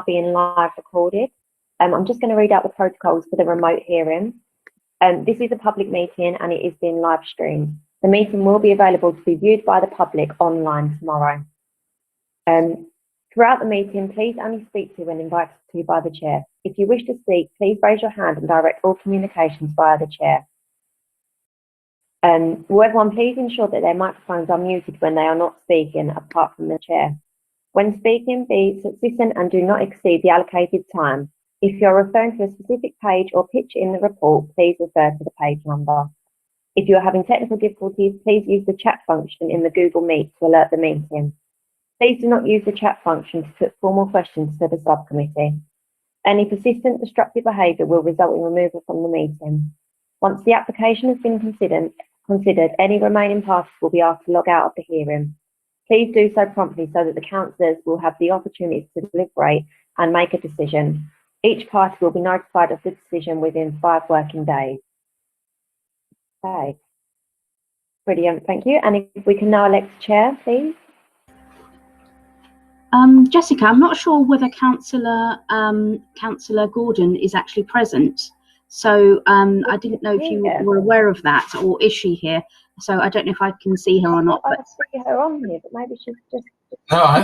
being live recorded. I'm just going to read out the protocols for the remote hearing. This is a public meeting and it is being live streamed. The meeting will be available to be viewed by the public online tomorrow. Throughout the meeting, please only speak to when invited to by the chair. If you wish to speak, please raise your hand and direct all communications via the chair. Will everyone please ensure that their microphones are muted when they are not speaking, apart from the chair. When speaking, be succinct and do not exceed the allocated time. If you're referring to a specific page or picture in the report, please refer to the page number. If you are having technical difficulties, please use the chat function in the Google Meet to alert the meeting. Please do not use the chat function to put formal questions to the subcommittee. Any persistent destructive behaviour will result in removal from the meeting. Once the application has been considered, any remaining parties will be asked to log out of the hearing. Please do so promptly so that the councillors will have the opportunity to deliberate and make a decision. Each party will be notified of the decision within 5 working days. Okay, brilliant, thank you. And if we can now elect a chair, please. Jessica, I'm not sure whether Councillor Gordon is actually present. So I didn't know if you were aware of that, or is she here? So I don't know if I can see her or not. I see her on here, but maybe she's just. No, I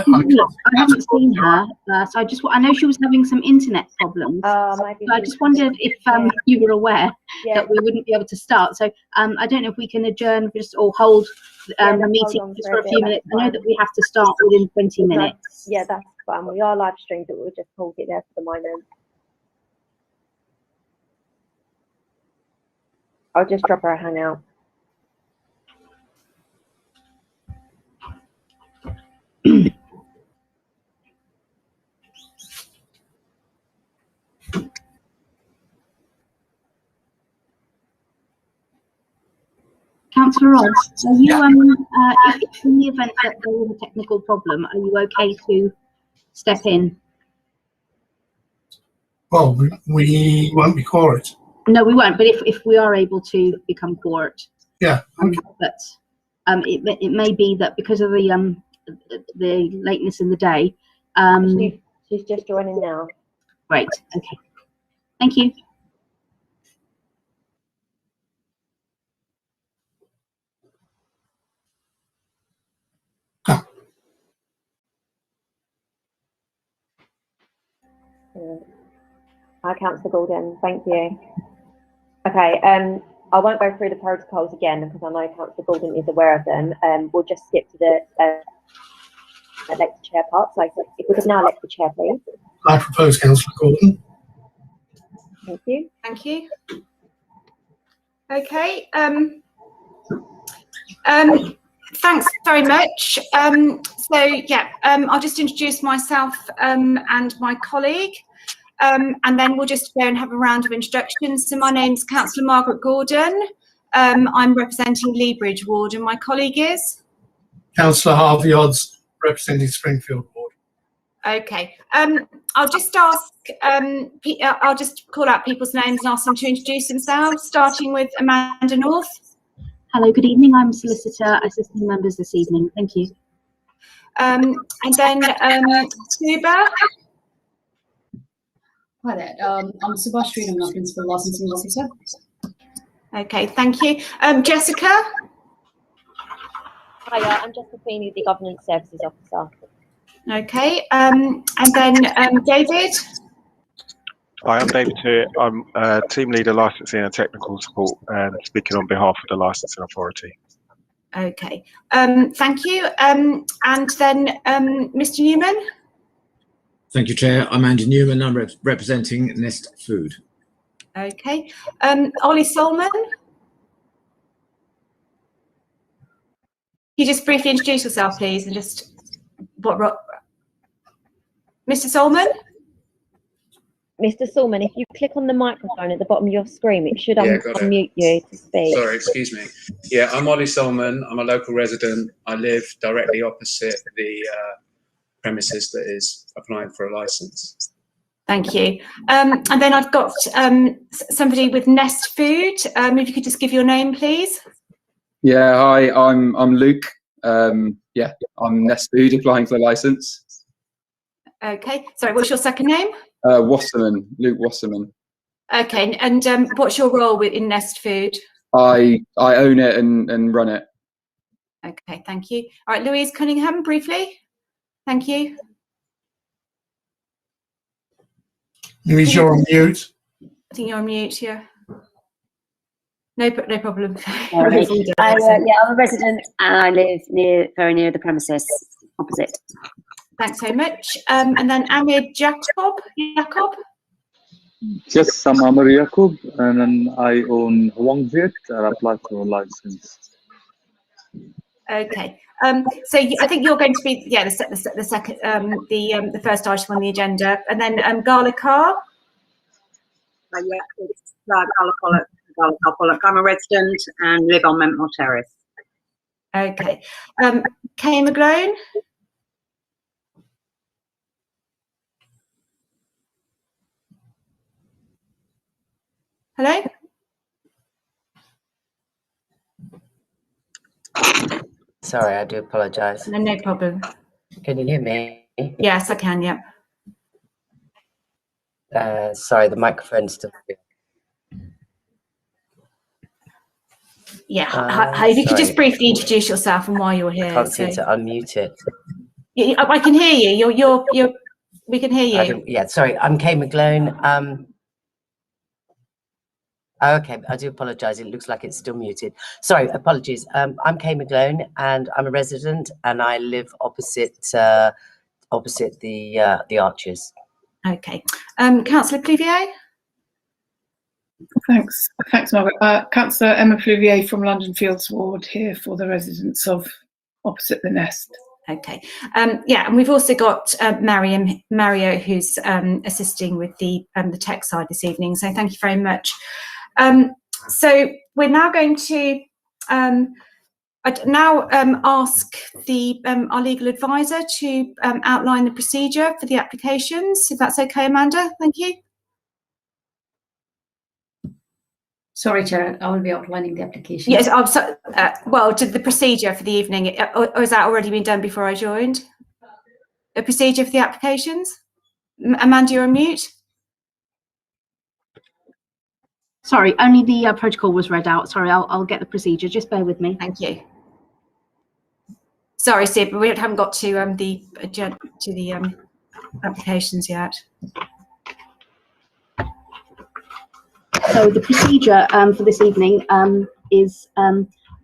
haven't seen her. So I know she was having some internet problems. Maybe so I just wondered if you were aware that we wouldn't be able to start. So I don't know if we can adjourn or hold the meeting just for a few minutes. I know that we have to start within 20 minutes. Yeah, that's fine. We are live streamed, but we'll just hold it there for the moment. I'll just drop her a hangout. Councillor Ross, are you if in the event that there was a technical problem, are you okay to step in? Well, we won't be quorate. No, we won't. But if we are able to become quorate, yeah. Okay. But it may be that because of the lateness in the day. She's just joining now. Great. Okay. Thank you. Hi, Councillor Gordon. Thank you. Okay. I won't go through the protocols again because I know Councillor Gordon is aware of them. We'll just skip to the elect the chair part. So if we could now elect the chair, please. I propose Councillor Gordon. Thank you. Thank you. Okay. Thanks very much. I'll just introduce myself and my colleague. And then we'll just go and have a round of introductions. So my name's Councillor Margaret Gordon. I'm representing Leabridge Ward, and my colleague is? Councillor Harvey Odds, representing Springfield Ward. Okay. I'll just ask, I'll just call out people's names and ask them to introduce themselves, starting with Amanda North. Hello, good evening. I'm solicitor assisting members this evening. Thank you. And then Suba. Hi there, I'm Subhash Street, I'm a Principal Licensing Officer. Okay, thank you. Jessica? Hiya, I'm Jessica Feeney, the Governance Services Officer. Okay, and then David? Hi, I'm David here. I'm Team Leader Licensing and Technical Support, and speaking on behalf of the Licensing Authority. Okay, thank you. And then Mr. Newman? Thank you, Chair. I'm Andy Newman. I'm representing Nest Food. Okay. Ollie Solman? Can you just briefly introduce yourself, please, and just Mr. Solman? Mr. Solman, if you click on the microphone at the bottom of your screen, it should unmute you to speak. Sorry, excuse me. Yeah, I'm Ollie Solman. I'm a local resident. I live directly opposite the premises that is applying for a license. Thank you. And then I've got somebody with Nest Food. If you could just give your name, please. Yeah, hi, I'm Luke. I'm Nest Food applying for a license. Okay, sorry, what's your second name? Wasserman, Luke Wasserman. Okay, and what's your role in Nest Food? I own it and run it. Okay, thank you. All right, Louise Cunningham, briefly. Thank you. Louise, you're on mute. I think you're on mute, yeah. No problem. Sorry. I'm a resident and I live very near the premises opposite. Thanks so much. And then Amir Jacob. Yes, I'm Amir Jacob, and then I own Wangviet and applied for a license. Okay. So I think you're going to be the second the first item on the agenda, and then Gala Carr. It's Gala Pollock. I'm a resident and live on Mentmore Terrace. Okay. Kay McGlone. Hello? Sorry, I do apologise. No problem. Can you hear me? Yes, I can, yeah. Sorry, the microphone's still here. Yeah, if you could just briefly introduce yourself and why you're here. I can't seem to unmute it. Yeah, I can hear you. We can hear you. Yeah, sorry, I'm Kay McGlone. Okay, I do apologise. It looks like it's still muted. Sorry, apologies. I'm Kay McGlone, and I'm a resident, and I live opposite the Arches. Okay, Councillor Pluvier. Thanks, Margaret. Councillor Emma Pluvier from London Fields Ward here for the residents of opposite the Nest. Okay, yeah, and we've also got Mario, who's assisting with the tech side this evening. So thank you very much. So we're now going to ask our legal advisor to outline the procedure for the applications, if that's okay, Amanda. Thank you. Sorry, Chair, I will be outlining the application. Yes, I'm so, well, to the procedure for the evening, or has that already been done before I joined? A procedure for the applications? Amanda, you're on mute. Sorry, only the protocol was read out. Sorry, I'll get the procedure. Just bear with me. Thank you. Sorry, Sid, but we haven't got to the applications yet. So the procedure for this evening is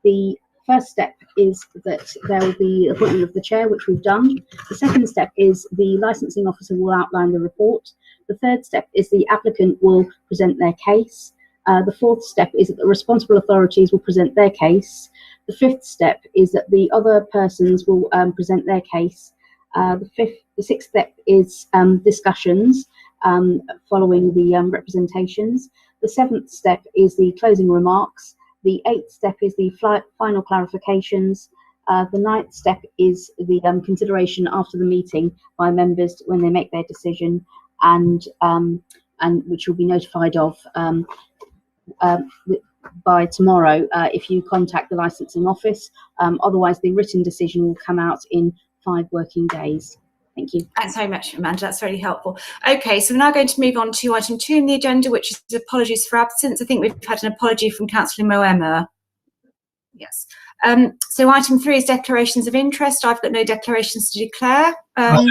the first step is that there will be appointment of the chair, which we've done. The second step is the licensing officer will outline the report. The third step is the applicant will present their case. The fourth step is that the responsible authorities will present their case. The fifth step is that the other persons will present their case. The sixth step is discussions following the representations. The seventh step is the closing remarks. The eighth step is the final clarifications. The ninth step is the consideration after the meeting by members when they make their decision, and which will be notified of by tomorrow if you contact the licensing office. Otherwise, the written decision will come out in 5 working days. Thank you. Thanks very much, Amanda. That's really helpful. Okay, so we're now going to move on to item 2 in the agenda, which is apologies for absence. I think we've had an apology from Councillor Moema. Yes. So item 3 is declarations of interest. I've got no declarations to declare. I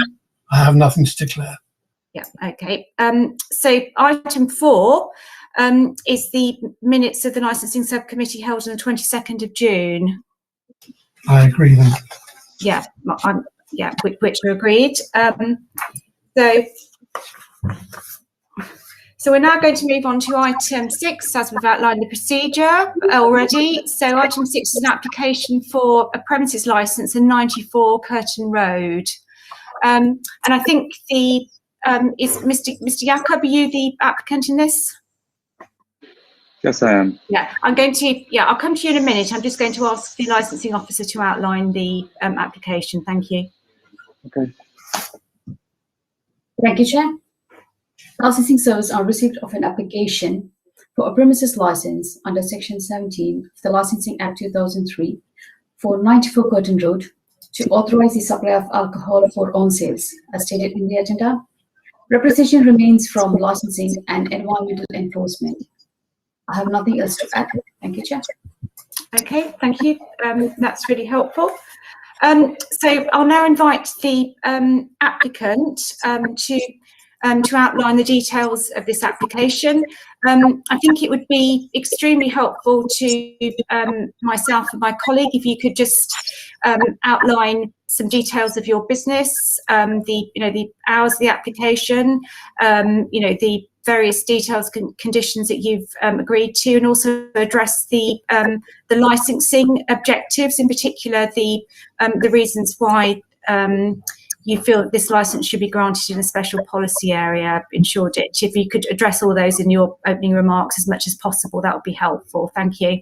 have nothing to declare. Yeah, okay. So item 4 is the minutes of the licensing subcommittee held on the 22nd of June. I agree then. Yeah, yeah, which are agreed. So we're now going to move on to item 6, as we've outlined the procedure already. So item 6 is an application for a premises licence in 94 Curtin Road. And I think the is Mr. Jacob, are you the applicant in this? Yes, I am. Yeah, I'll come to you in a minute. I'm just going to ask the licensing officer to outline the application. Thank you. Okay. Thank you, Chair. Licensing service are received of an application for a premises license under Section 17 of the Licensing Act 2003 for 94 Curtin Road, to authorize the supply of alcohol for own sales, as stated in the agenda. Representation remains from licensing and environmental enforcement. I have nothing else to add. Thank you, Chair. Okay, thank you. That's really helpful. So I'll now invite the applicant to outline the details of this application. I think it would be extremely helpful to myself and my colleague if you could just outline some details of your business, the hours of the application, the various details, conditions that you've agreed to, and also address the licensing objectives, in particular the reasons why you feel that this license should be granted in a special policy area in Shoreditch. If you could address all those in your opening remarks as much as possible, that would be helpful. Thank you.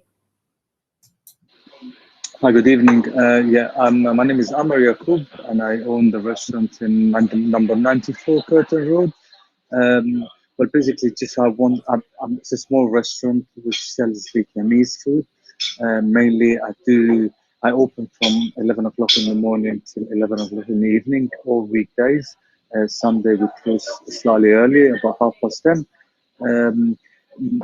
Hi, good evening. My name is Amar Yaqub, and I own the restaurant in number 94 Curtin Road. Well, basically, it's a small restaurant which sells Vietnamese food. Mainly, I open from 11 o'clock in the morning till 11 o'clock in the evening, all weekdays. Sunday we close slightly early, about 10:30.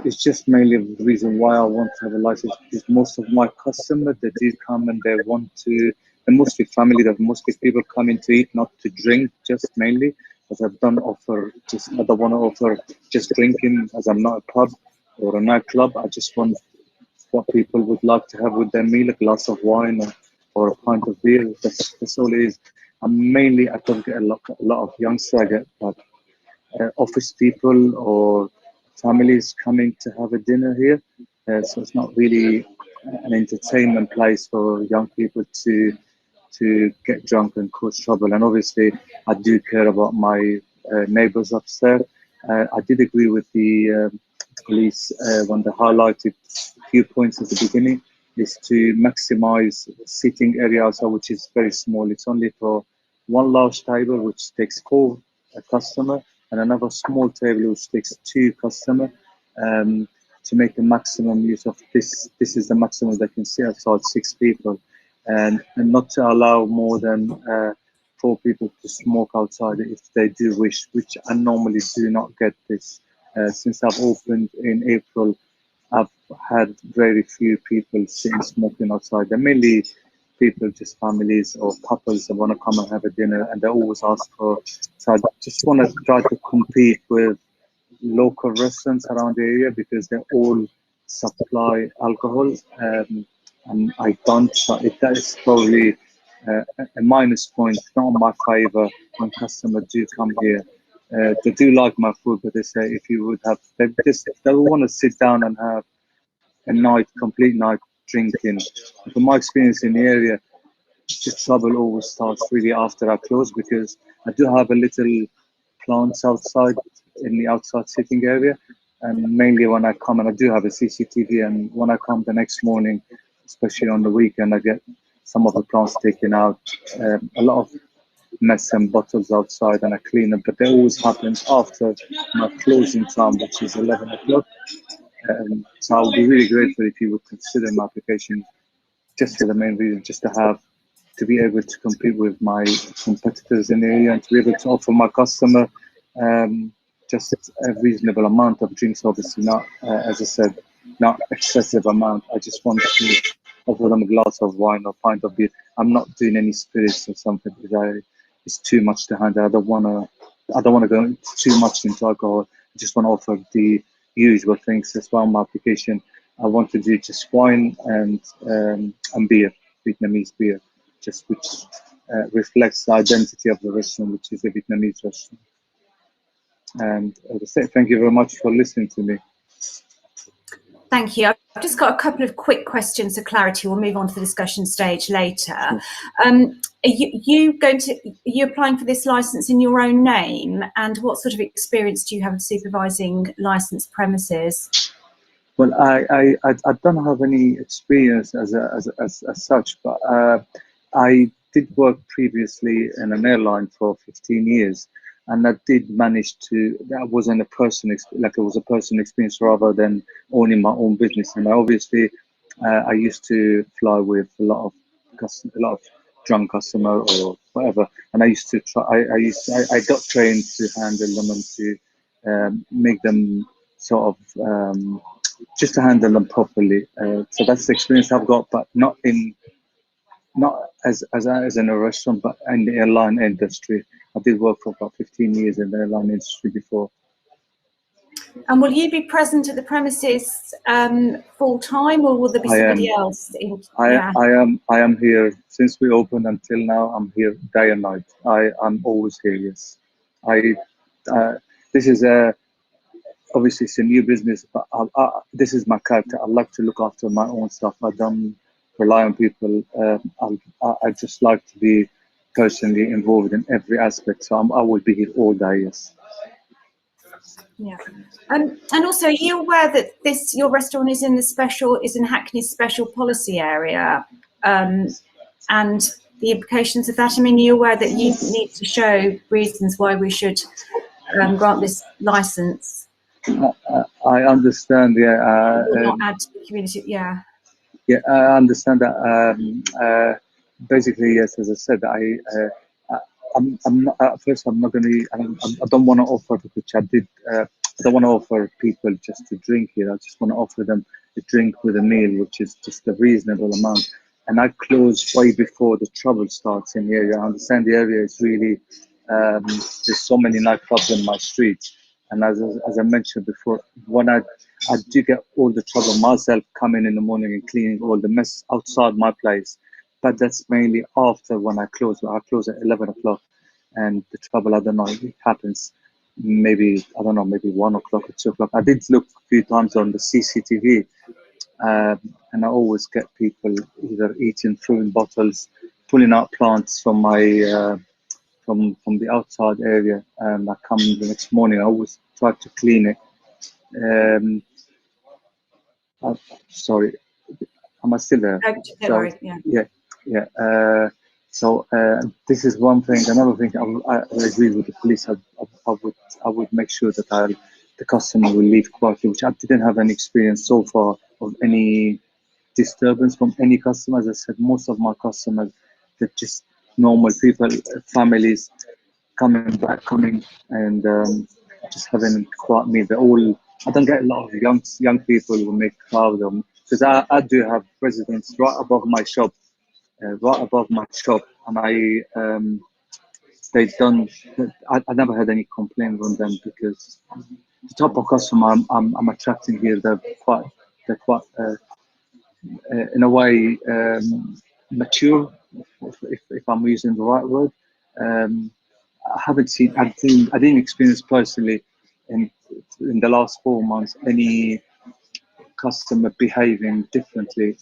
It's just mainly the reason why I want to have a license, because most of my customers, they do come and they're mostly family, that mostly people come in to eat, not to drink, just mainly. As I don't want to offer just drinking, as I'm not a pub or a nightclub. I just want what people would like to have with their meal, a glass of wine or a pint of beer. That's all it is. And mainly, I don't get a lot of youngsters. I get office people or families coming to have a dinner here. So it's not really an entertainment place for young people to get drunk and cause trouble. And obviously, I do care about my neighbours upstairs. I did agree with the police when they highlighted a few points at the beginning, is to maximise seating area also, which is very small. It's only for one large table, which takes 4 customers, and another small table, which takes 2 customers. To make the maximum use of this. This is the maximum they can sit outside, 6 people. And not to allow more than 4 people to smoke outside if they do wish, which I normally do not get this. Since I've opened in April, I've had very few people sitting smoking outside. They're mainly people, just families or couples that want to come and have a dinner, and they always ask for. So I just want to try to compete with local restaurants around the area, because they all supply alcohol. And I don't, so that is probably a minus point, not in my favor when customers do come here. They do like my food, but they say if you would have, they want to sit down and have a complete night drinking. From my experience in the area, just trouble always starts really after I close, because I do have a little plants outside in the outside sitting area. And mainly when I come, and I do have a CCTV, and when I come the next morning, especially on the weekend, I get some of the plants taken out, a lot of mess and bottles outside, and I clean them. But that always happens after my closing time, which is 11 o'clock. So I'll be really grateful if you would consider my application, just for the main reason, just to be able to compete with my competitors in the area, and to be able to offer my customer just a reasonable amount of drinks. Obviously not, as I said, not excessive amount. I just want to offer them a glass of wine or pint of beer. I'm not doing any spirits or something, because it's too much to handle. I don't want to go too much into alcohol. I just want to offer the usual things as well in my application. I want to do just wine and beer, Vietnamese beer, just which reflects the identity of the restaurant, which is a Vietnamese restaurant. And as I say, thank you very much for listening to me. Thank you. I've just got a couple of quick questions for clarity. We'll move on to the discussion stage later. Are you applying for this license in your own name, and what sort of experience do you have of supervising licensed premises? Well, I don't have any experience as such, but I did work previously in an airline for 15 years. And I did manage to, that wasn't a personal, like it was a personal experience rather than owning my own business. And obviously, I used to fly with a lot of drunk customer or whatever. And I used to try. I got trained to handle them and to make them sort of just to handle them properly. So that's the experience I've got, but not as in a restaurant, but in the airline industry. I did work for about 15 years in the airline industry before. And will you be present at the premises full time, or will there be somebody else? I am here since we opened until now. I'm here day and night. I'm always here. Yes, this is obviously it's a new business, but this is my character. I like to look after my own stuff. I don't rely on people. I just like to be personally involved in every aspect. So I will be here all day. Yes. Yeah, and also, are you aware that your restaurant is in Hackney's special policy area, and the implications of that? I mean, are you aware that you need to show reasons why we should grant this license? I understand. Yeah. Not add to the community. Yeah. Yeah, I understand that. Basically, yes. As I said, I'm not, at first I'm not going to. I don't want to offer, which I did. I don't want to offer people just to drink here. I just want to offer them a drink with a meal, which is just a reasonable amount. And I close way before the trouble starts in the area. I understand the area is really. There's so many nightclubs in my street, and as I mentioned before, when I do get all the trouble myself, coming in the morning and cleaning all the mess outside my place. But that's mainly after when I close. I close at 11 o'clock, and the trouble, I don't know, it happens maybe, I don't know, maybe 1 o'clock or 2 o'clock. I did look a few times on the CCTV, and I always get people either eating, throwing bottles, pulling out plants from my from the outside area, and I come the next morning. I always try to clean it. Sorry, am I still there? Sorry, yeah. So this is one thing. Another thing, I agree with the police. I would make sure that the customer will leave quietly, which I didn't have any experience so far of any disturbance from any customers. As I said, most of my customers, they're just normal people, families coming and just having a quiet meal. They're all. I don't get a lot of young people who make crowds of them, because I do have residents right above my shop, and they don't. I never had any complaint from them, because the type of customer I'm attracting here, they're quite in a way mature, if I'm using the right word. I didn't experience personally in the last 4 months any customer behaving differently.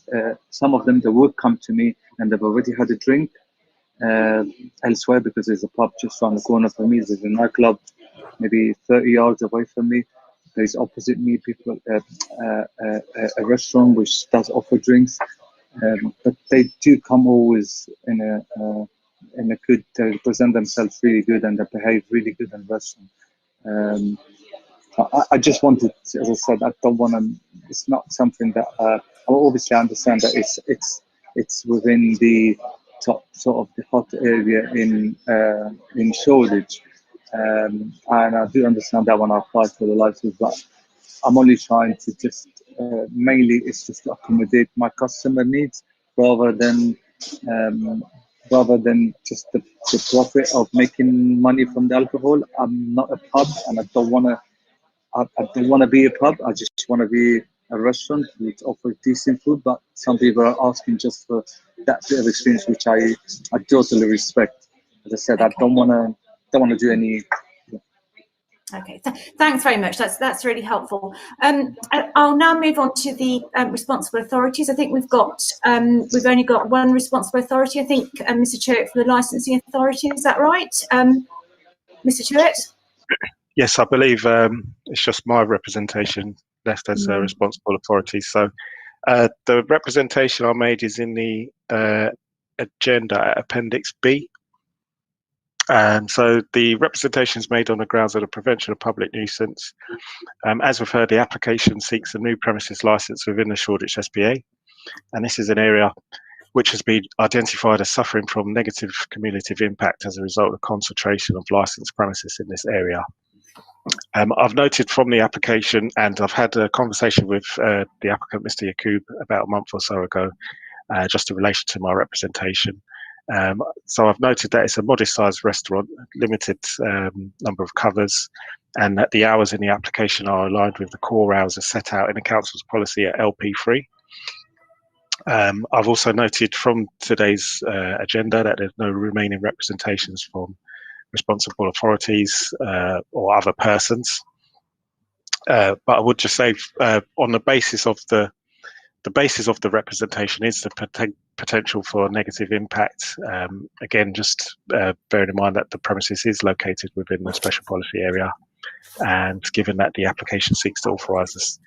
Some of them, they would come to me and they've already had a drink elsewhere, because there's a pub just around the corner from me. There's a nightclub maybe 30 yards away from me. There's opposite me a restaurant which does offer drinks, but they do come always in a good. They present themselves really good and they behave really good in the restaurant. I just wanted, as I said, I don't want to. It's not something that I obviously understand that it's within the top sort of the hot area in Shoreditch, and I do understand that when I applied for the license, but I'm only trying to just mainly it's just to accommodate my customer needs rather than just the profit of making money from the alcohol. I'm not a pub, and I don't want to. I don't want to be a pub. I just want to be a restaurant which offers decent food. But some people are asking just for that bit of experience, which I totally respect. As I said, okay. I don't want to do any. Okay, thanks very much. That's really helpful. I'll now move on to the responsible authorities. I think we've only got one responsible authority. I think Mr. Church for the licensing authority. Is that right, Mr. Church? Yes, I believe it's just my representation left as a responsible authority. So the representation I made is in the agenda, Appendix B. So the representation is made on the grounds of the prevention of public nuisance. As we've heard, the application seeks a new premises licence within the Shoreditch SPA, and this is an area which has been identified as suffering from negative cumulative impact as a result of concentration of licensed premises in this area. I've noted from the application, and I've had a conversation with the applicant, Mr. Yacoub, about a month or so ago, just in relation to my representation. So I've noted that it's a modest-sized restaurant, limited number of covers, and that the hours in the application are aligned with the core hours as set out in the council's policy at LP3. I've also noted from today's agenda that there's no remaining representations from responsible authorities or other persons. But I would just say, on the basis of the representation is the potential for negative impact. Again, just bearing in mind that the premises is located within the special policy area, and given that the application seeks to authorise the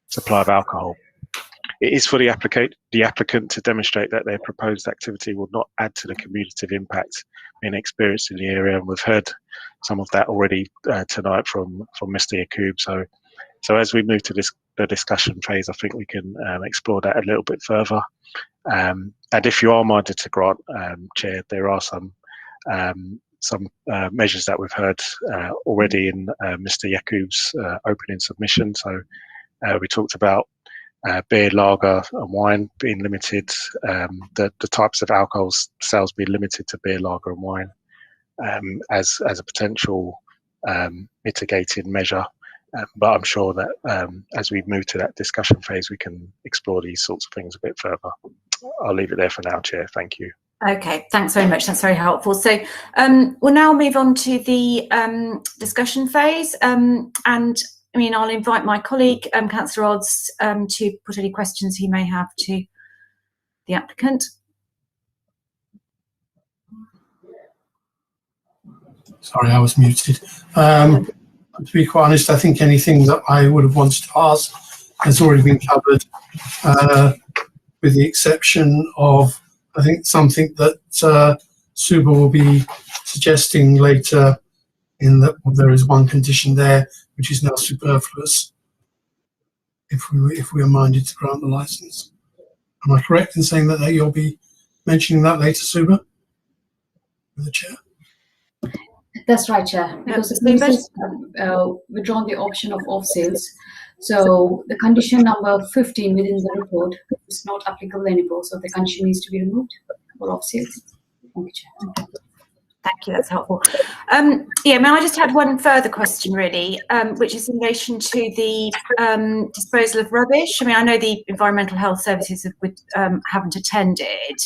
supply of alcohol. It is for the applicant to demonstrate that their proposed activity will not add to the cumulative impact being experienced in the area, and we've heard some of that already tonight from Mr. Yacoub. So as we move to the discussion phase, I think we can explore that a little bit further. And if you are minded to grant, Chair, there are some measures that we've heard already in Mr. Yacoub's opening submission. So we talked about beer, lager and wine being limited, the types of alcohol sales being limited to beer, lager and wine as a potential mitigating measure. But I'm sure that as we move to that discussion phase, we can explore these sorts of things a bit further. I'll leave it there for now, Chair. Thank you. Okay, thanks very much. That's very helpful. So we'll now move on to the discussion phase. And I mean, I'll invite my colleague, Councillor Odds, to put any questions he may have to the applicant. Sorry, I was muted. To be quite honest, I think anything that I would have wanted to ask has already been covered, with the exception of, I think, something that Suba will be suggesting later, in that there is one condition there which is now superfluous if we are minded to grant the licence. Am I correct in saying that you'll be mentioning that later, Suba? With the Chair? That's right, Chair. Because the premises withdrawn the option of off sales. So the condition number 15 within the report is not applicable anymore. So the condition needs to be removed for off sales. Thank you, Chair. Thank you, that's helpful. Yeah, may I just add one further question, really, which is in relation to the disposal of rubbish. I mean, I know the Environmental Health Services haven't attended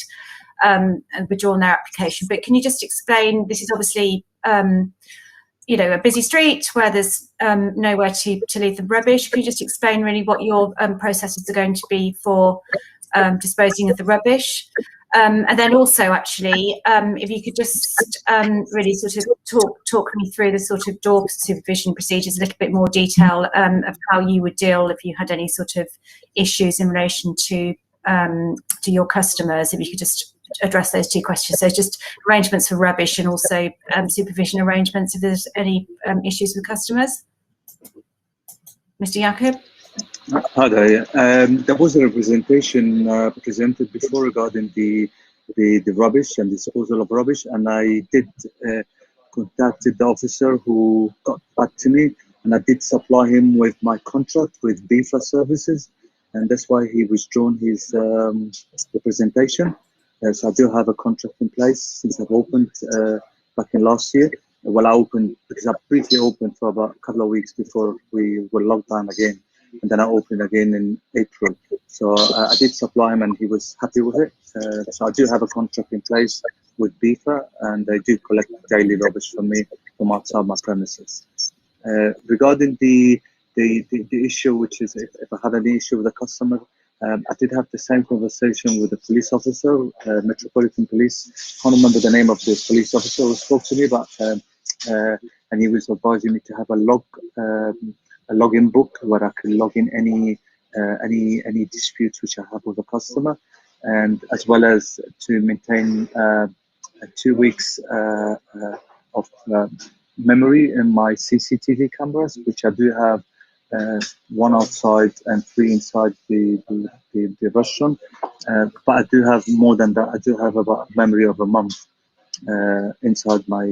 and withdrawn their application, but can you just explain, this is obviously, you know, a busy street where there's nowhere to leave the rubbish. Can you just explain really what your processes are going to be for disposing of the rubbish? And then also, actually, if you could just really sort of talk me through the sort of door supervision procedures, a little bit more detail of how you would deal if you had any sort of issues in relation to your customers. If you could just address those two questions. So just arrangements for rubbish and also supervision arrangements if there's any issues with customers. Mr. Yacoub? Hi there. There was a representation presented before regarding the rubbish and disposal of rubbish, and I did contacted the officer who got back to me, and I did supply him with my contract with BIFA services, and that's why he withdrawn his representation. So I do have a contract in place since I've opened back in last year. Well, I opened because I briefly opened for about a couple of weeks before we were locked down again. And then I opened again in April. So I did supply him and he was happy with it. So I do have a contract in place with BIFA, and they do collect daily rubbish from me from outside my premises. Regarding the issue, which is if I had any issue with a customer, I did have the same conversation with the police officer, Metropolitan Police. I can't remember the name of the police officer who spoke to me, but and he was advising me to have a login book where I could log in any disputes which I have with a customer, and as well as to maintain 2 weeks of memory in my CCTV cameras, which I do have 1 outside and 3 inside the restaurant. But I do have more than that. I do have about a memory of a month inside my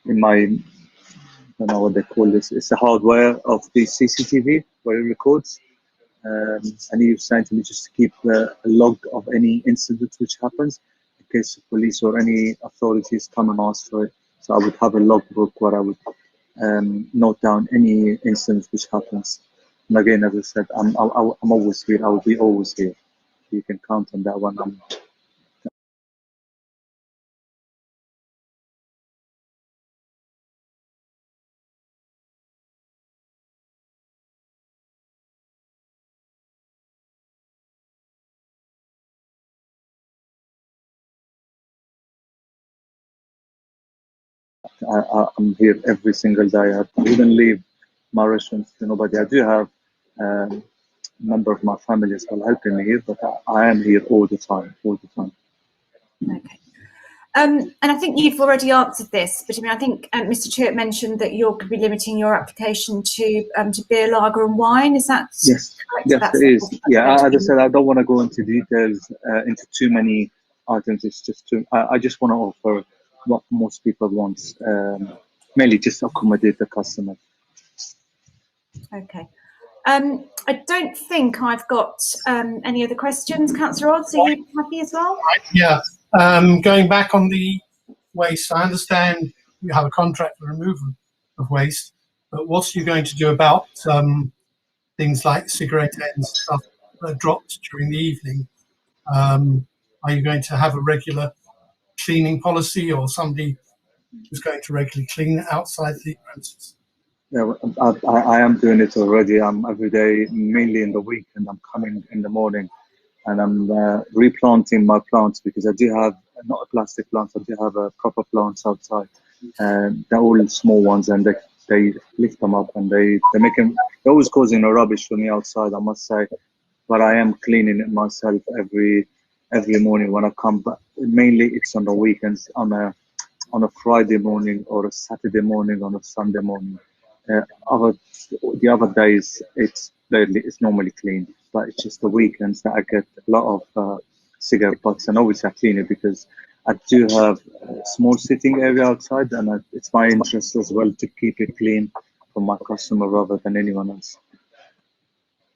in my, I don't know what they call this. It's the hardware of the CCTV where it records. And he was saying to me just to keep a log of any incident which happens in case the police or any authorities come and ask for it. So I would have a logbook where I would note down any incident which happens. And again, as I said, I'm always here. I will be always here. You can count on that one. I'm here every single day. I wouldn't leave my restaurant to nobody. I do have a member of my family as well helping me here, but I am here all the time, Okay. And I think you've already answered this, but I mean, I think Mr. Churt mentioned that you're going to be limiting your application to beer, lager, and wine. Is that yes? correct? Yes, That's it is. Yeah, as I said, I don't want to go into details into too many items. It's just too. I just want to offer what most people want, mainly just accommodate the customer. Okay. I don't think I've got any other questions. Councillor Odds, are you happy as well? Yeah. Going back on the waste, I understand you have a contract for removal of waste, but what are you going to do about things like cigarette ends, stuff that dropped during the evening? Are you going to have a regular cleaning policy, or somebody who's going to regularly clean outside the premises? Yeah, I am doing it already. I'm every day, mainly in the week, and I'm coming in the morning, and I'm replanting my plants because I do have not a plastic plant. I do have a proper plants outside, and they're all small ones, and they lift them up and they make them. They're always causing a rubbish for me outside, I must say, but I am cleaning it myself every morning when I come back. Mainly, it's on the weekends, on a Friday morning or a Saturday morning, on a Sunday morning. The other days it's normally clean, but it's just the weekends that I get a lot of cigarette butts, and obviously I clean it because I do have a small sitting area outside, and it's my interest as well to keep it clean for my customer rather than anyone else.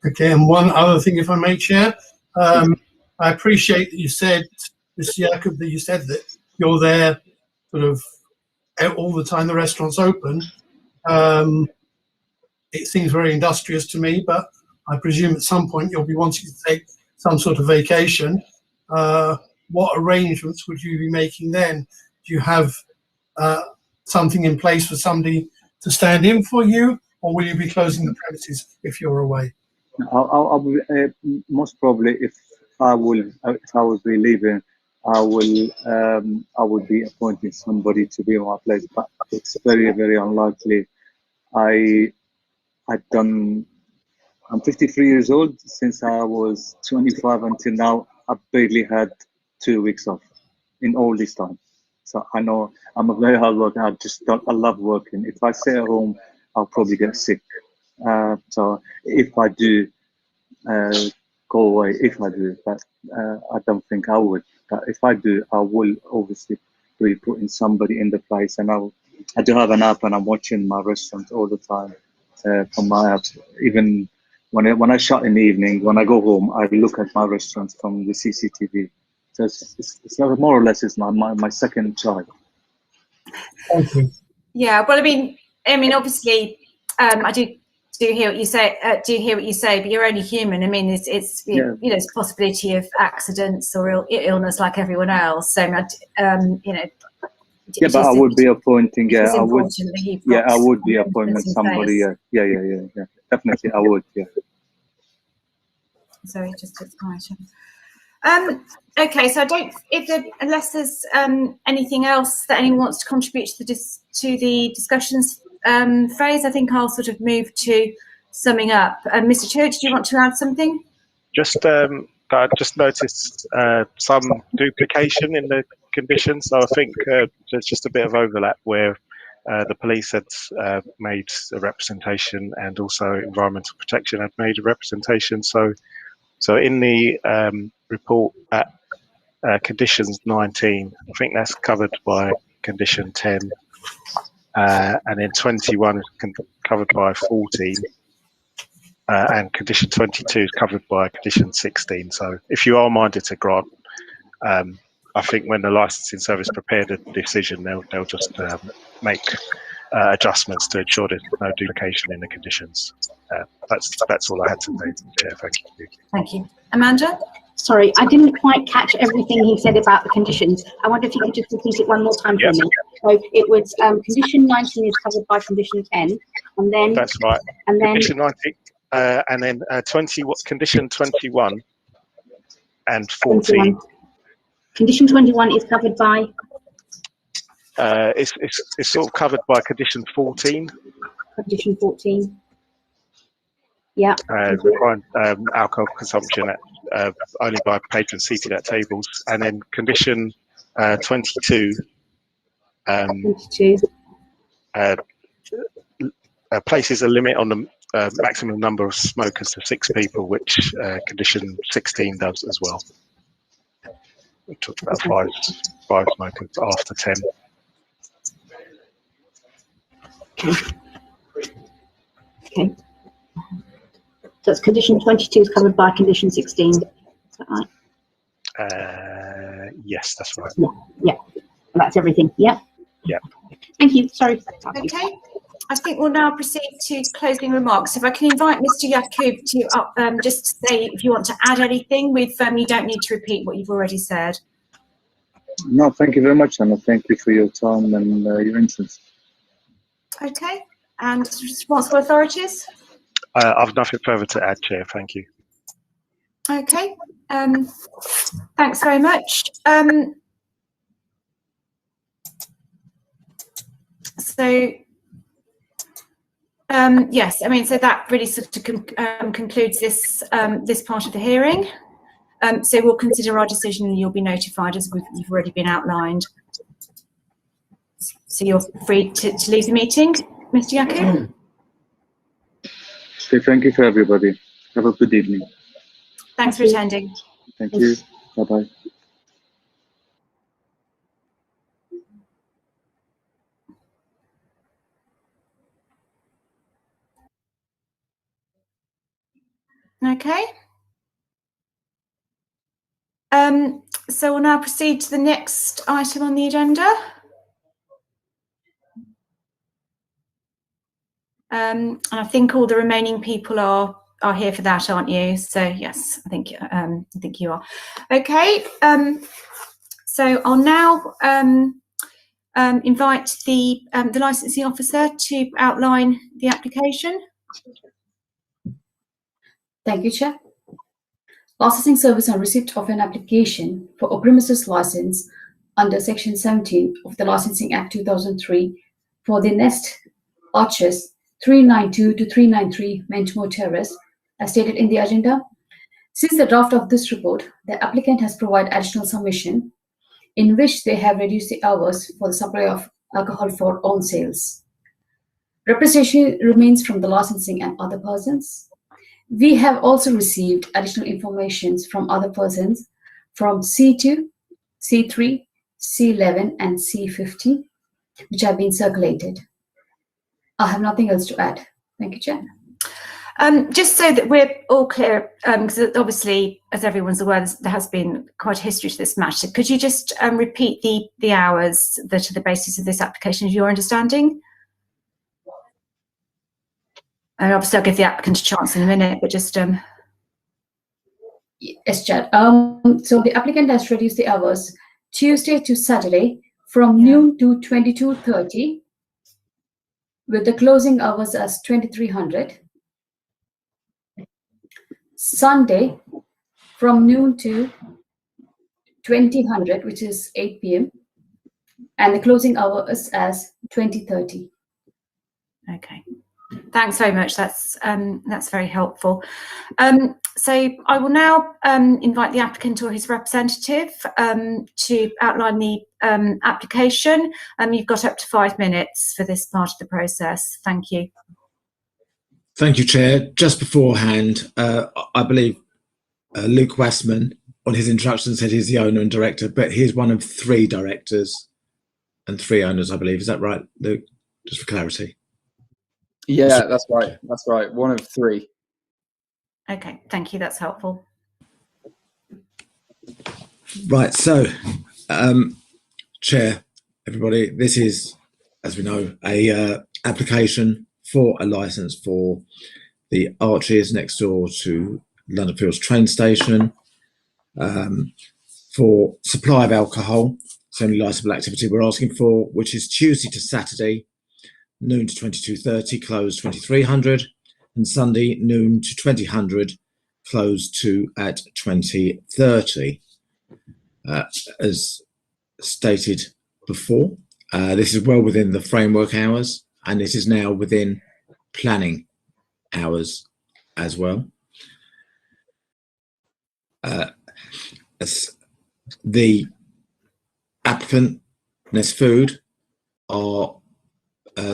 Okay, and one other thing, if I may, Chair, I appreciate that you said, Mr. Jacob, that you said that you're there sort of all the time the restaurant's open. It seems very industrious to me, but I presume at some point you'll be wanting to take some sort of vacation. What arrangements would you be making then? Do you have something in place for somebody to stand in for you, or will you be closing the premises if you're away? I'll most probably, if I would be leaving, I would be appointing somebody to be in my place, but it's very, very unlikely. I'm 53 years old. Since I was 25 until now, I've barely had 2 weeks off in all this time. So I know I'm a very hard worker. I love working. If I stay at home, I'll probably get sick. So if I do go away, but I don't think I would. But if I do, I will obviously be putting somebody in the place. And I do have an app, and I'm watching my restaurant all the time from my app. Even when I shut in the evening, when I go home, I look at my restaurant from the CCTV. So it's more or less it's my second child. Thank you. Yeah, well, I mean, obviously, I do hear what you say. But you're only human. I mean, it's it's possibility of accidents or illness like everyone else. So, Yeah, but I would be appointing. Yeah, I would. Yeah, I would be appointing somebody. Yeah. Definitely, I would. Yeah. Sorry, just explanation. Okay, so unless there's anything else that anyone wants to contribute to the discussions phase, I think I'll sort of move to summing up. Mr. Church, do you want to add something? I just noticed some duplication in the conditions, so I think there's just a bit of overlap where The police had made a representation, and also Environmental Protection had made a representation. So in the report at conditions 19, I think that's covered by condition 10, and then 21 is covered by 14, and condition 22 is covered by condition 16. So if you are minded to grant, I think when the licensing service prepared a decision, they'll just make adjustments to ensure there's no duplication in the conditions. That's all I had to say, Chair. Thank you. Thank you. Amanda? Sorry, I didn't quite catch everything he said about the conditions. I wonder if you could just repeat it one more time for me. So it was condition 19 is covered by condition 10, and then that's right. And then condition 19, and then 20. Condition 21 and 14. 21. Condition 21 is covered by. It's sort of covered by condition 14. Condition 14. Yeah. Requiring alcohol consumption only by patrons seated at tables, and then condition 22. 22. Places a limit on the maximum number of smokers to 6 people, which condition 16 does as well. We talked about five smokers after 10. Okay. So it's condition 22 is covered by condition 16. Is that right? Yes, that's right. Yeah. That's everything. Yeah. Yeah. Thank you. Sorry. Okay. I think we'll now proceed to closing remarks. If I can invite Mr. Yacoub to just say if you want to add anything. You don't need to repeat what you've already said. No, thank you very much, Anna. Thank you for your time and your interest. Okay. And responsible authorities? I've nothing further to add, Chair. Thank you. Okay. Thanks very much. Yes, I mean, so that really sort of concludes this this part of the hearing. So we'll consider our decision, and you'll be notified as you've already been outlined. So you're free to leave the meeting, Mr. Yacoub. Okay, thank you for everybody. Have a good evening. Thanks for attending. Thank you. Bye-bye. Okay. So we'll now proceed to the next item on the agenda. And I think all the remaining people are here for that, aren't you? So yes, I think you are. Okay. So I'll now invite the licensing officer to outline the application. Thank you, Chair. Licensing service on receipt of an application for a premises license under Section 17 of the Licensing Act 2003 for the Nest Arches 392 to 393 Mentmore Terrace, as stated in the agenda. Since the draft of this report, the applicant has provided additional submission in which they have reduced the hours for the supply of alcohol for own sales. Representation remains from the licensing and other persons. We have also received additional information from other persons from C2, C3, C11, and C50, which have been circulated. I have nothing else to add. Thank you, Chair. Just so that we're all clear, because obviously, as everyone's aware, there has been quite a history to this matter. Could you just repeat the hours that are the basis of this application, of your understanding? And obviously, I'll give the applicant a chance in a minute, but just... Yes, Chair. So the applicant has reduced the hours Tuesday to Saturday from noon to 22:30, with the closing hours as 2300. Sunday from noon to 2000, which is 8 p.m. and the closing hours as 20:30. Okay. Thanks very much. That's very helpful. So I will now invite the applicant or his representative to outline the application. You've got up to 5 minutes for this part of the process. Thank you. Thank you, Chair. Just beforehand, I believe Luke Westman, on his introduction, said he's the owner and director, but he's one of 3 directors and 3 owners, I believe. Is that right, Luke? Just for clarity. Yeah, that's right. That's right. One of 3. Okay, thank you. That's helpful. Right, so, Chair, everybody, this is, as we know, a application for a licence for the Arches next door to London Fields train station for supply of alcohol. It's the only licensable activity we're asking for, which is Tuesday to Saturday, noon to 22:30, closed 2300, and Sunday, noon to 2000, closed at 20:30. As stated before, this is well within the framework hours, and it is now within planning hours as well. As the applicant, Nest Food, are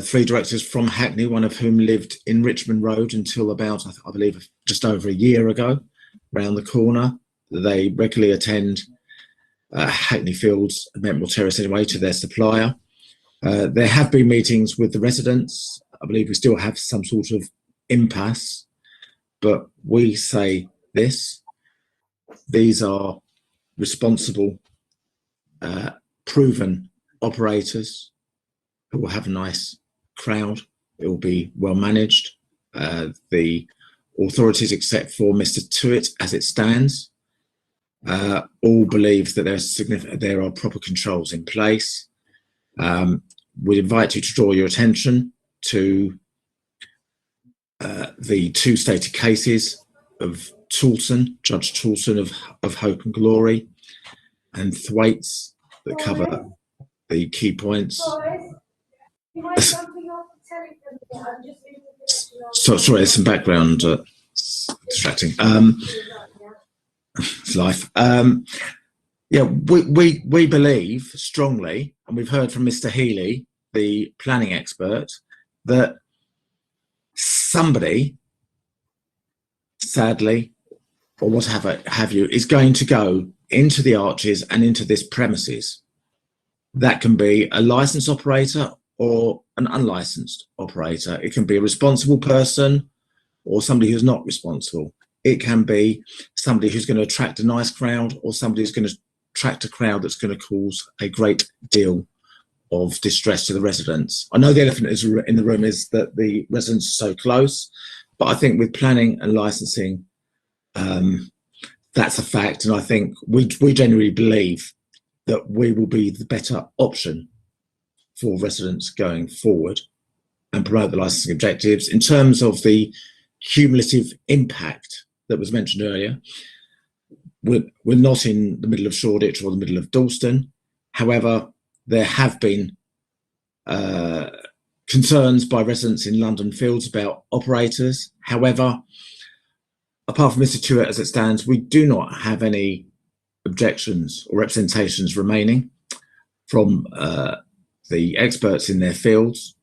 3 directors from Hackney, one of whom lived in Richmond Road until about, I believe, just over a year ago, round the corner. They regularly attend Hackney Fields and Mentmore Terrace anyway to their supplier. There have been meetings with the residents. I believe we still have some sort of impasse, but we say this: these are responsible, proven operators who will have a nice crowd. It will be well managed. The authorities, except for Mr. Tuitt as it stands, all believe that there are proper controls in place. We invite you to draw your attention to the 2 stated cases of Toulson, Judge Toulson of Hope and Glory, and Thwaites that cover the key points. So sorry, there's some background distracting. It's life. Yeah, we believe strongly, and we've heard from Mr. Healy, the planning expert, that somebody, sadly, or what have you, is going to go into the Arches and into this premises. That can be a licensed operator or an unlicensed operator. It can be a responsible person or somebody who's not responsible. It can be somebody who's going to attract a nice crowd or somebody who's going to attract a crowd that's going to cause a great deal of distress to the residents. I know the elephant in the room is that the residents are so close, but I think with planning and licensing, that's a fact. And I think we genuinely believe that we will be the better option for residents going forward and promote the licensing objectives. In terms of the cumulative impact that was mentioned earlier, we're not in the middle of Shoreditch or the middle of Dalston. However, there have been concerns by residents in London Fields about operators. However, apart from Mr. Tuitt as it stands, we do not have any objections or representations remaining from the experts in their fields.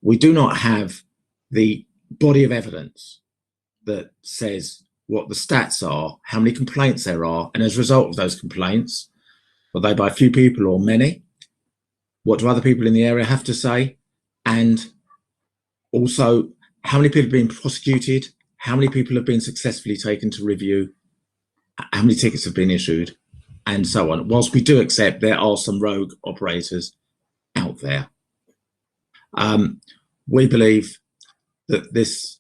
We do not have the body of evidence that says what the stats are, how many complaints there are, and as a result of those complaints, are they by a few people or many? What do other people in the area have to say? And also, how many people have been prosecuted? How many people have been successfully taken to review? How many tickets have been issued? And so on. Whilst we do accept there are some rogue operators out there, we believe that this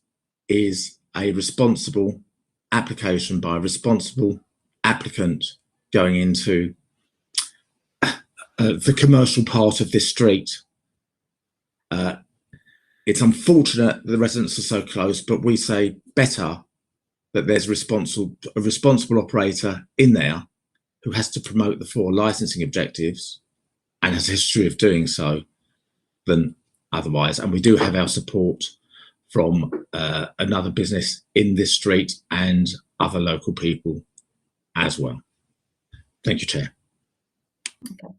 is a responsible application by a responsible applicant going into the commercial part of this street. It's unfortunate that the residents are so close, but we say better that there's a responsible operator in there who has to promote the 4 licensing objectives and has a history of doing so than otherwise. And we do have our support from another business in this street and other local people as well. Thank you, Chair. Okay.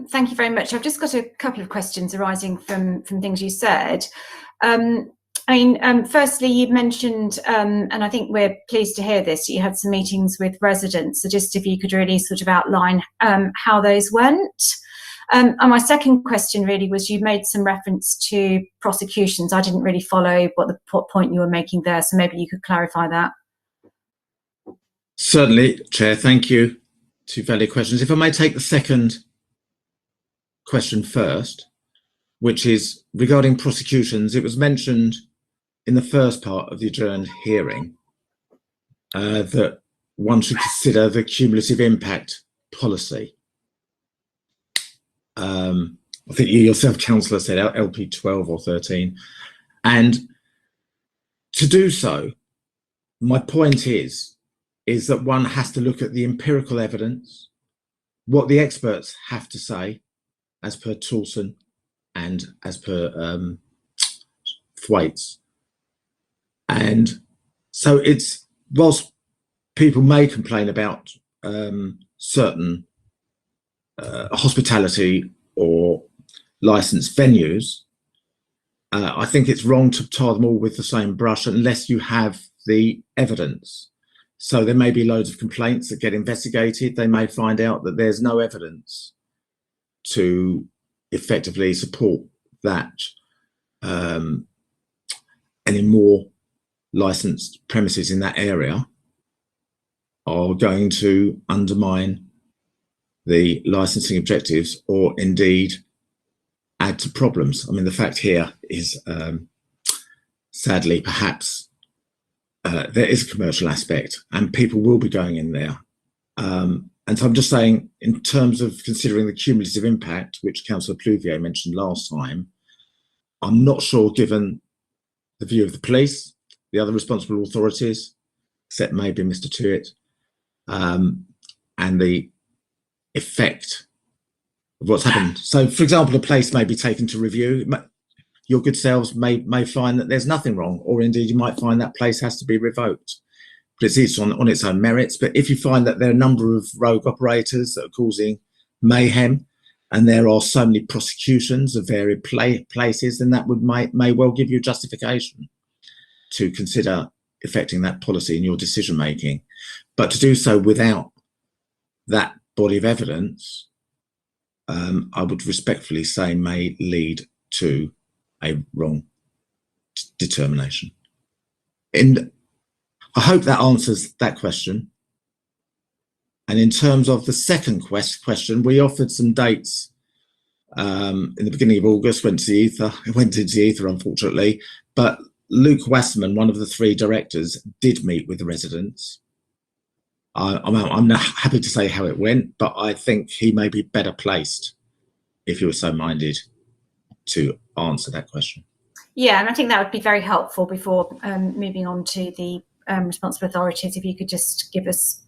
Thank you very much. I've just got a couple of questions arising from things you said. Firstly, you mentioned, and I think we're pleased to hear this, you had some meetings with residents. So just if you could really sort of outline how those went. And my second question really was, you made some reference to prosecutions. I didn't really follow what point you were making there, so maybe you could clarify that. Certainly, Chair. Thank you. Two valid questions. If I may take the second question first, which is regarding prosecutions. It was mentioned in the first part of the adjourned hearing that one should consider the cumulative impact policy. I think you yourself, Councillor, said LP 12 or 13. And to do so, my point is that one has to look at the empirical evidence, what the experts have to say, as per Toulson and as per Thwaites. And so it's, whilst people may complain about certain hospitality or licensed venues, I think it's wrong to tar them all with the same brush unless you have the evidence. So there may be loads of complaints that get investigated. They may find out that there's no evidence to effectively support that any more licensed premises in that area are going to undermine the licensing objectives or indeed add to problems. I mean, the fact here is, sadly, perhaps there is a commercial aspect and people will be going in there. And so I'm just saying, in terms of considering the cumulative impact, which Councillor Pluvier mentioned last time, I'm not sure, given the view of the police, the other responsible authorities, except maybe Mr. Tuitt, and the effect of what's happened. So, for example, a place may be taken to review. Your good selves may find that there's nothing wrong, or indeed you might find that place has to be revoked. But it's each on its own merits. But if you find that there are a number of rogue operators that are causing mayhem, and there are so many prosecutions of various places, then that may well give you justification to consider affecting that policy in your decision making. But to do so without that body of evidence, I would respectfully say may lead to a wrong determination. And I hope that answers that question. And in terms of the second question, we offered some dates in the beginning of August, went into the ether, unfortunately, but Luke Wasserman, one of the three directors, did meet with the residents. I'm not happy to say how it went, but I think he may be better placed, if you were so minded, to answer that question. Yeah, and I think that would be very helpful before moving on to the responsible authorities, if you could just give us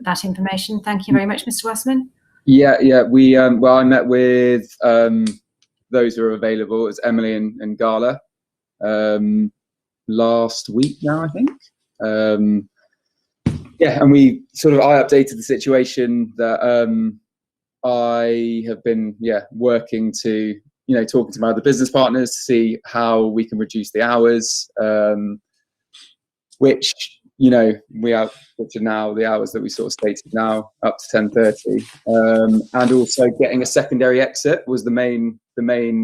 that information. Thank you very much, Mr. Wasserman. Yeah, we well, I met with those who are available. It's Emily and Gala last week now, I think. Yeah, and I updated the situation that I have been working to, talking to my other business partners to see how we can reduce the hours, which we are, which are now the hours that we sort of stated now, up to 10:30, and also getting a secondary exit was the main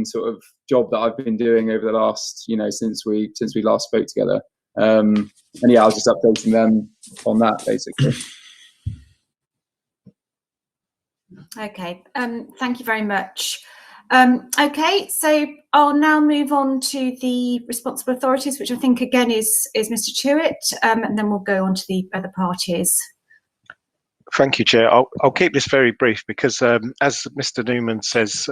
sort of job that I've been doing over the last, since we last spoke together. And yeah, I was just updating them on that basically. Okay, thank you very much. Okay, so I'll now move on to the responsible authorities, which I think again is Mr. Tuitt, and then we'll go on to the other parties. Thank you, Chair. I'll keep this very brief because, as Mr. Newman says,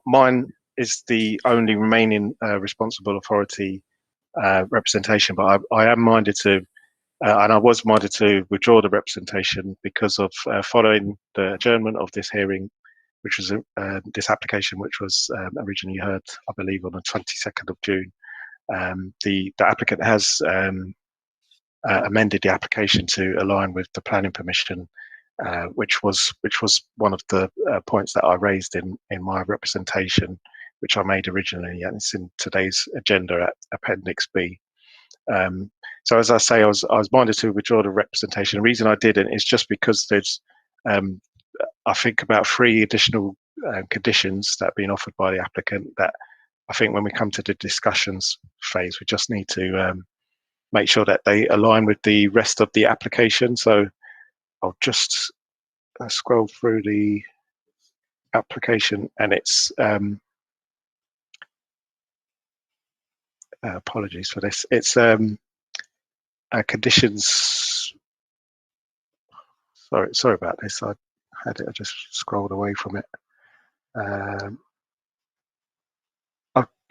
mine is the only remaining responsible authority representation, but I am minded to, and I was minded to withdraw the representation because of following the adjournment of this hearing, which was this application, which was originally heard, I believe, on the 22nd of June. The applicant has amended the application to align with the planning permission, which was one of the points that I raised in my representation, which I made originally, and it's in today's agenda at Appendix B. So as I say, I was minded to withdraw the representation. The reason I didn't is just because there's, I think, about 3 additional conditions that have been offered by the applicant that I think when we come to the discussions phase, we just need to make sure that they align with the rest of the application. So I'll just scroll through the application, and it's apologies for this. It's conditions. Sorry about this. I just scrolled away from it.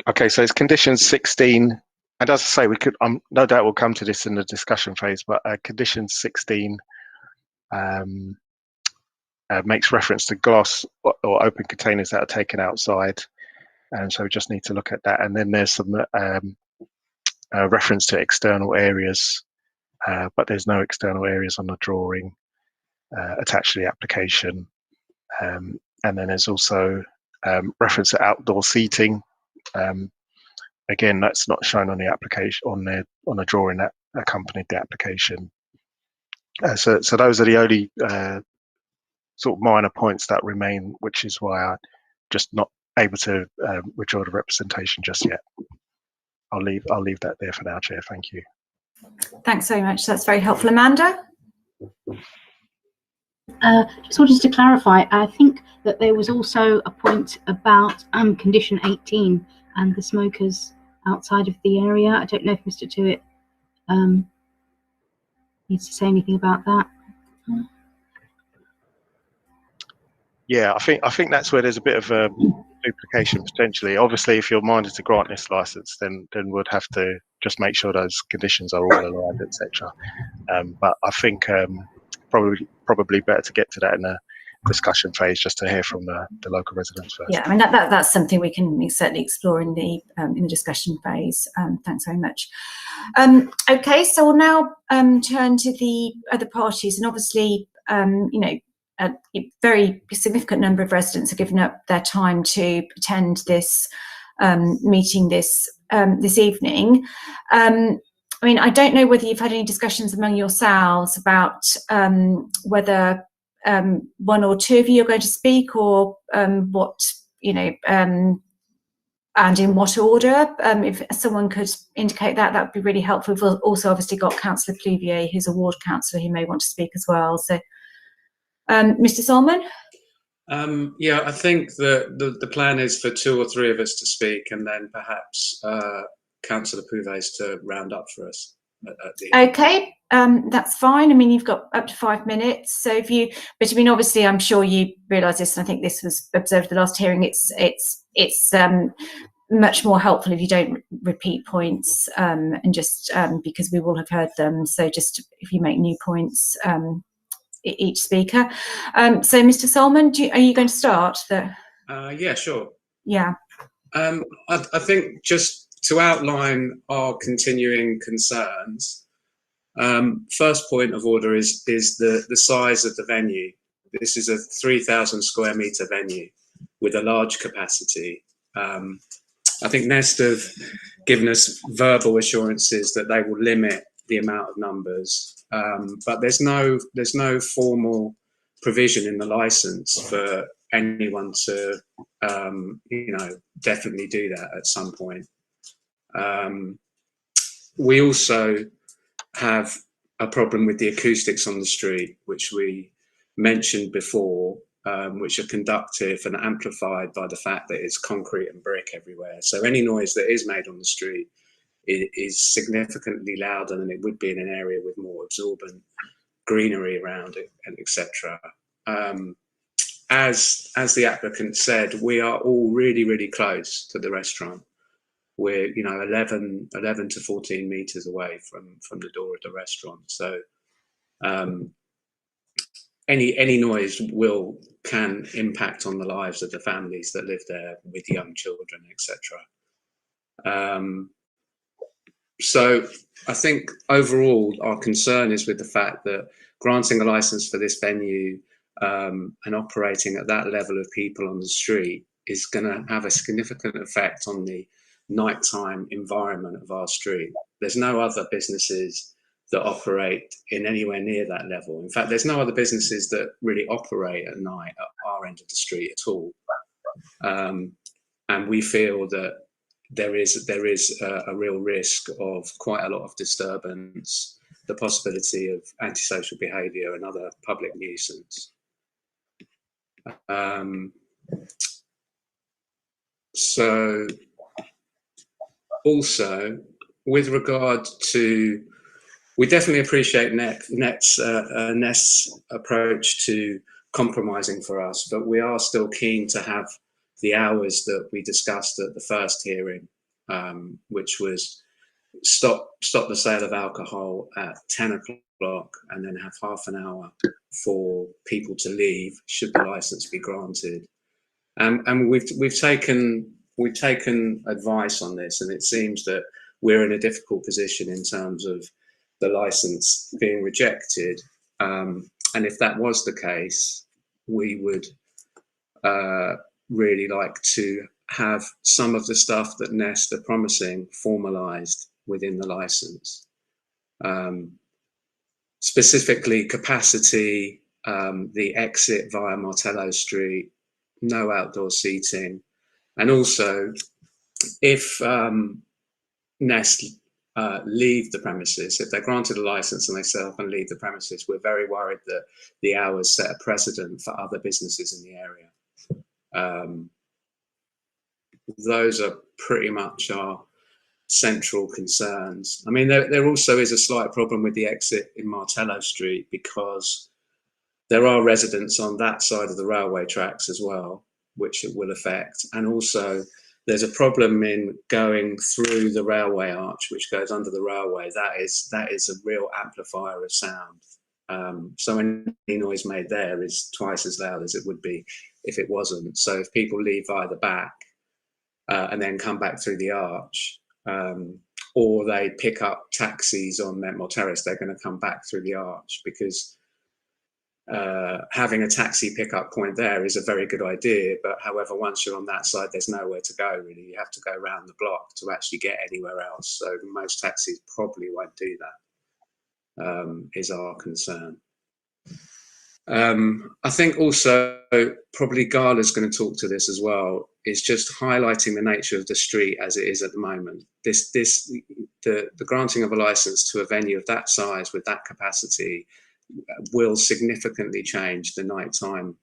Okay, so it's conditions 16, and as I say, we could. No doubt we'll come to this in the discussion phase, but condition 16 makes reference to glass or open containers that are taken outside, and so we just need to look at that. And then there's some reference to external areas, but there's no external areas on the drawing attached to the application. And then there's also reference to outdoor seating. Again, that's not shown on the application on the drawing that accompanied the application. So those are the only sort of minor points that remain, which is why I'm just not able to withdraw the representation just yet. I'll leave that there for now, Chair. Thank you. Thanks very much. That's very helpful. Amanda? Just wanted to clarify, I think that there was also a point about condition 18 and the smokers outside of the area. I don't know if Mr. Tuitt needs to say anything about that. Yeah, I think that's where there's a bit of duplication potentially. Obviously, if you're minded to grant this license, then we'd have to just make sure those conditions are all aligned, etc. But I think probably better to get to that in the discussion phase, just to hear from the local residents first. Yeah, I mean that's something we can certainly explore in the discussion phase. Thanks very much. Okay, so we'll now turn to the other parties, and obviously, you know, a very significant number of residents have given up their time to attend this meeting this evening. I mean, I don't know whether you've had any discussions among yourselves about whether one or two of you are going to speak, or what, you know, and in what order. If someone could indicate that, that would be really helpful. We've also obviously got Councillor Pluvier, who's a ward councillor, who may want to speak as well. So, Mr. Solomon? Yeah, I think that the plan is for 2 or 3 of us to speak, and then perhaps Councillor Pluvier to round up for us at the end. Okay, that's fine. I mean, you've got up to 5 minutes. So if you, but I mean, obviously, I'm sure you realise this, and I think this was observed at the last hearing. It's much more helpful if you don't repeat points, and just because we will have heard them. So just if you make new points, each speaker. So, Mr. Solomon, are you going to start? Yeah, sure. Yeah. I think just to outline our continuing concerns, first point of order is the size of the venue. This is a 3,000 square metre venue with a large capacity. I think Nest have given us verbal assurances that they will limit the amount of numbers, but there's no formal provision in the licence for anyone to you know, definitely do that at some point. We also have a problem with the acoustics on the street, which we mentioned before, which are conductive and amplified by the fact that it's concrete and brick everywhere. So any noise that is made on the street is significantly louder than it would be in an area with more absorbent greenery around it, and etc. As the applicant said, we are all really close to the restaurant. We're, you know, 11 to 14 meters away from the door of the restaurant. So any noise can impact on the lives of the families that live there with young children, etc. So I think overall our concern is with the fact that granting a license for this venue and operating at that level of people on the street is going to have a significant effect on the nighttime environment of our street. There's no other businesses that operate in anywhere near that level. In fact, there's no other businesses that really operate at night at our end of the street at all. And we feel that there is a real risk of quite a lot of disturbance, the possibility of antisocial behaviour and other public nuisance. So also with regard to, we definitely appreciate Nest's approach to compromising for us, but we are still keen to have the hours that we discussed at the first hearing, which was stop the sale of alcohol at 10 o'clock and then have half an hour for people to leave should the license be granted. And we've taken advice on this, and it seems that we're in a difficult position in terms of the license being rejected. And if that was the case, we would really like to have some of the stuff that Nest are promising formalised within the license. Specifically capacity, the exit via Martello Street, no outdoor seating, and also if Nest leave the premises, if they're granted a license and they set up and leave the premises, we're very worried that the hours set a precedent for other businesses in the area. Those are pretty much our central concerns. I mean, there also is a slight problem with the exit in Martello Street because there are residents on that side of the railway tracks as well, which it will affect. And also there's a problem in going through the railway arch, which goes under the railway. That is a real amplifier of sound. So any noise made there is twice as loud as it would be if it wasn't. So if people leave via the back and then come back through the arch, or they pick up taxis on Mentmore Terrace, they're going to come back through the arch because having a taxi pickup point there is a very good idea. But however, once you're on that side, there's nowhere to go really. You have to go around the block to actually get anywhere else. So most taxis probably won't do that, is our concern. I think also probably Gala's going to talk to this as well, is just highlighting the nature of the street as it is at the moment. The granting of a license to a venue of that size with that capacity will significantly change the nighttime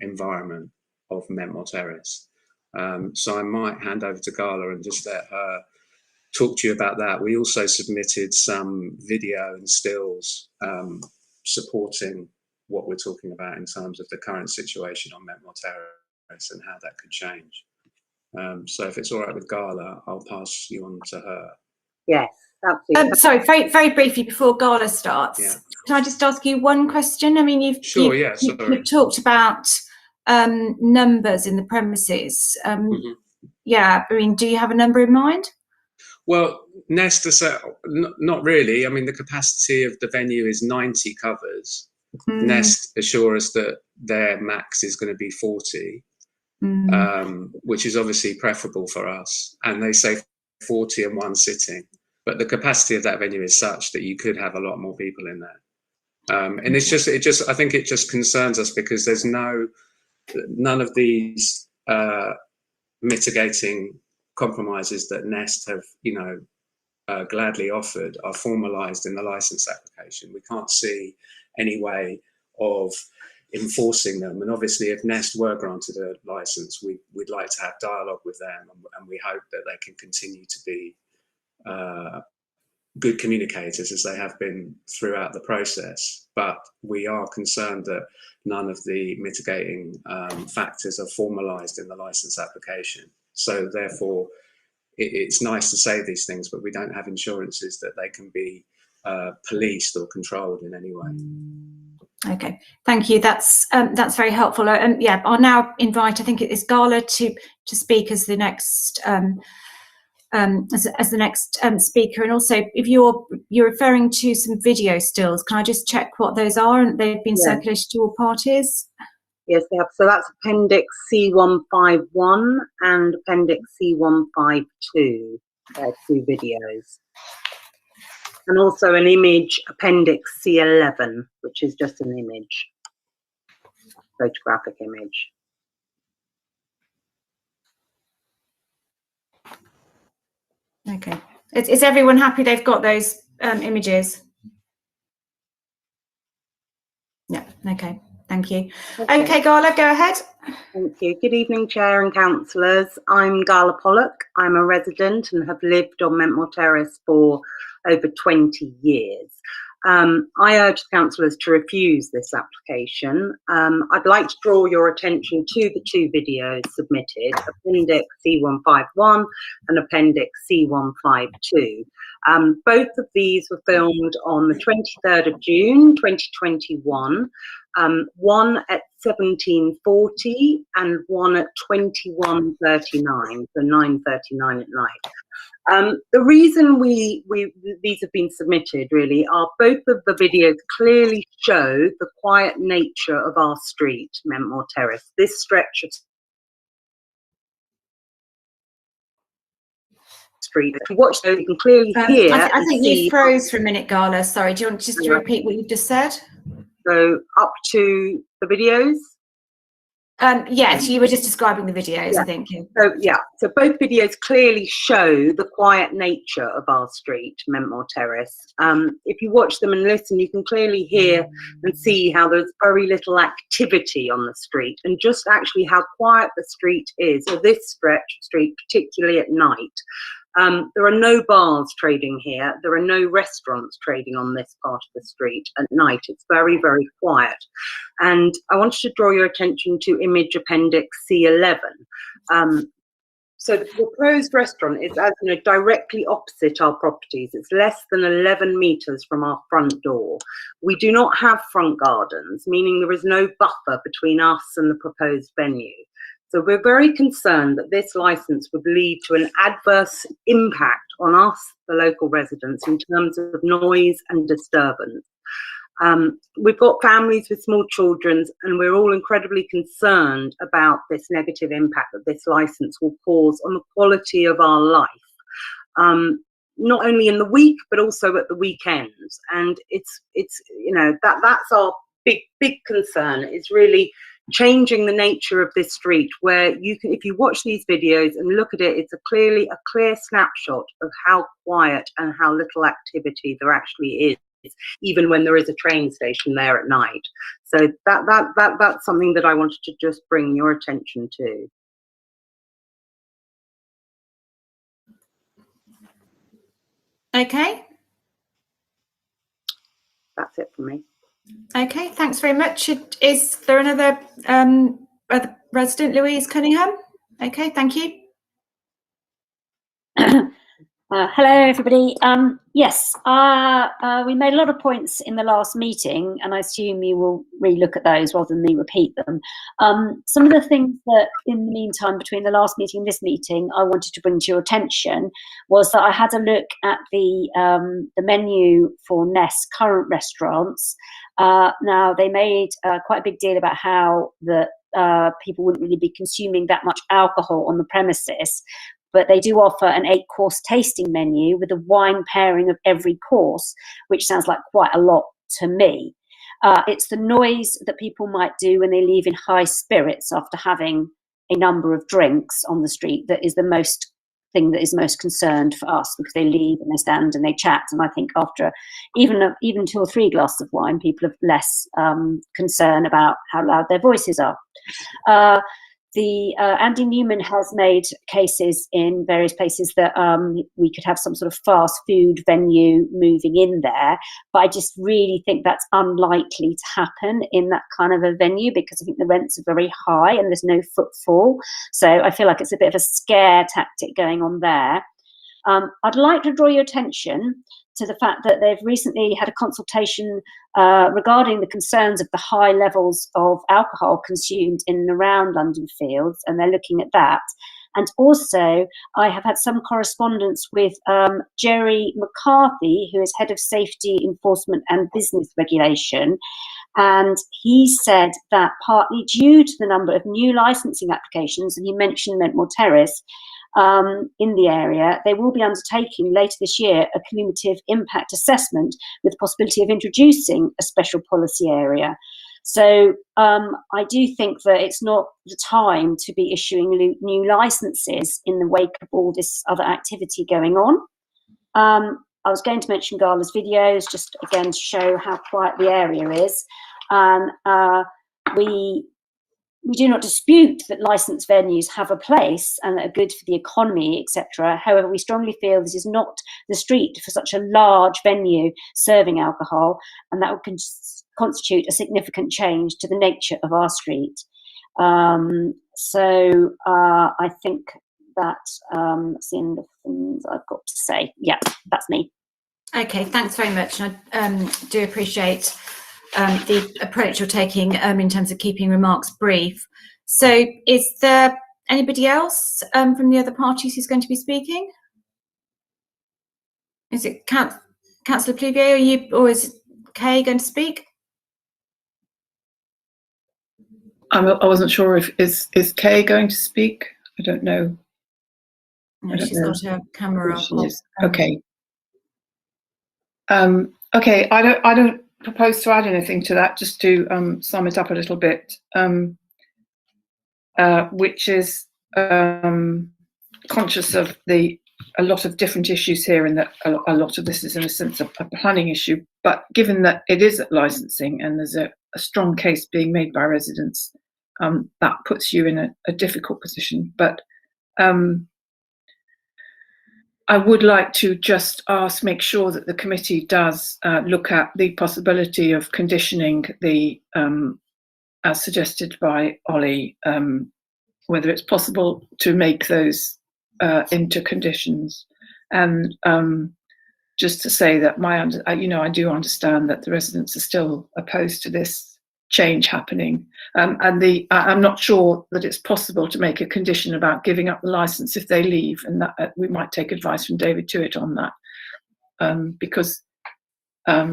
environment of Mentmore Terrace. So I might hand over to Gala and just let her talk to you about that. We also submitted some video and stills supporting what we're talking about in terms of the current situation on Mentmore Terrace and how that could change. So if it's all right with Gala, I'll pass you on to her. Yes, absolutely. Sorry, very, very briefly before Gala starts, Yeah. Can I just ask you one question? I mean, you've talked about numbers in the premises. Yeah, I mean, do you have a number in mind? Well, Nest, not really. I mean, the capacity of the venue is 90 covers. Nest assure us that their max is going to be 40, which is obviously preferable for us. And they say 40 and one sitting. But the capacity of that venue is such that you could have a lot more people in there. And I think it just concerns us because there's none of these mitigating compromises that Nest have, gladly offered are formalised in the licence application. We can't see any way of enforcing them. And obviously, if Nest were granted a licence, we'd like to have dialogue with them, and we hope that they can continue to be good communicators as they have been throughout the process. But we are concerned that none of the mitigating factors are formalised in the licence application. So therefore, it's nice to say these things, but we don't have insurances that they can be policed or controlled in any way. Okay, thank you. That's very helpful. Yeah, I'll now invite, I think it is Gala to speak as the next as the next speaker. And also, if you're referring to some video stills, can I just check what those are and they've been circulated to all parties? Yes, they have. So that's Appendix C151 and Appendix C152, two videos. And also an image, Appendix C11, which is just an image, photographic image. Okay. Is everyone happy they've got those images? Yeah, okay. Thank you. Okay, Gala, go ahead. Thank you. Good evening, Chair and Councillors. I'm Gala Pollock. I'm a resident and have lived on Mentmore Terrace for over 20 years. I urge the councillors to refuse this application. I'd like to draw your attention to the two videos submitted, Appendix C151 and Appendix C152. Both of these were filmed on the 23rd of June 2021, one at 17:40 and one at 21:39, so 9:39 at night. The reason these have been submitted really are both of the videos clearly show the quiet nature of our street, Mentmore Terrace. This stretch of street, if you watch those, you can clearly hear. I think you froze for a minute, Gala. Sorry, do you want just to repeat what you've just said? So up to the videos. Yes, you were just describing the videos, I think. So both videos clearly show the quiet nature of our street, Mentmore Terrace. If you watch them and listen, you can clearly hear and see how there's very little activity on the street, and just actually how quiet the street is, or this stretch of street, particularly at night. There are no bars trading here. There are no restaurants trading on this part of the street at night. It's very, very quiet. And I wanted to draw your attention to image Appendix C11. So the proposed restaurant is directly opposite our properties. It's less than 11 metres from our front door. We do not have front gardens, meaning there is no buffer between us and the proposed venue. So we're very concerned that this licence would lead to an adverse impact on us, the local residents, in terms of noise and disturbance. We've got families with small children, and we're all incredibly concerned about this negative impact that this licence will cause on the quality of our life, not only in the week but also at the weekends. And it's that's our big concern. It's really changing the nature of this street, where you can, if you watch these videos and look at it, it's clear snapshot of how quiet and how little activity there actually is, even when there is a train station there at night. So that's something that I wanted to just bring your attention to. Okay. That's it for me. Okay, thanks very much. Is there another resident, Louise Cunningham? Okay, thank you. Hello, everybody. Yes, we made a lot of points in the last meeting, and I assume you will relook at those rather than me repeat them. Some of the things that, in the meantime, between the last meeting and this meeting, I wanted to bring to your attention was that I had a look at the menu for Nest's current restaurants. Now, they made quite a big deal about how people wouldn't really be consuming that much alcohol on the premises, but they do offer an 8-course tasting menu with a wine pairing of every course, which sounds like quite a lot to me. It's the noise that people might do when they leave in high spirits after having a number of drinks on the street that is the thing that is most concerned for us, because they leave and they stand and they chat, and I think after even 2 or 3 glasses of wine, people have less concern about how loud their voices are. Andy Newman has made cases in various places that we could have some sort of fast food venue moving in there, but I just really think that's unlikely to happen in that kind of a venue, because I think the rents are very high and there's no footfall. So I feel like it's a bit of a scare tactic going on there. I'd like to draw your attention to the fact that they've recently had a consultation regarding the concerns of the high levels of alcohol consumed in and around London Fields, and they're looking at that. And also, I have had some correspondence with Jerry McCarthy, who is Head of Safety Enforcement and Business Regulation. And he said that partly due to the number of new licensing applications, and he mentioned Mentmore Terrace, in the area, they will be undertaking later this year a cumulative impact assessment with the possibility of introducing a special policy area. So I do think that it's not the time to be issuing new licenses in the wake of all this other activity going on. I was going to mention Gala's videos, just again to show how quiet the area is. We do not dispute that licensed venues have a place and that are good for the economy, etc. However, we strongly feel this is not the street for such a large venue serving alcohol, and that would constitute a significant change to the nature of our street. So I think that's the end of things I've got to say. Yeah, that's me. Okay, thanks very much. And I do appreciate the approach you're taking in terms of keeping remarks brief. So is there anybody else from the other parties who's going to be speaking? Is it Councillor Pluvier, or is Kay going to speak? I wasn't sure if is Kay going to speak. I don't know. No, she's got her camera up. Okay. Okay, I don't propose to add anything to that, just to sum it up a little bit, which is conscious of a lot of different issues here, and that a lot of this is in a sense a planning issue, but given that it is licensing and there's a strong case being made by residents, that puts you in a difficult position. But I would like to just make sure that the committee does look at the possibility of conditioning as suggested by Ollie, whether it's possible to make those into conditions. And just to say that I do understand that the residents are still opposed to this change happening, and I'm not sure that it's possible to make a condition about giving up the license if they leave, and that we might take advice from David Tuitt on that, because I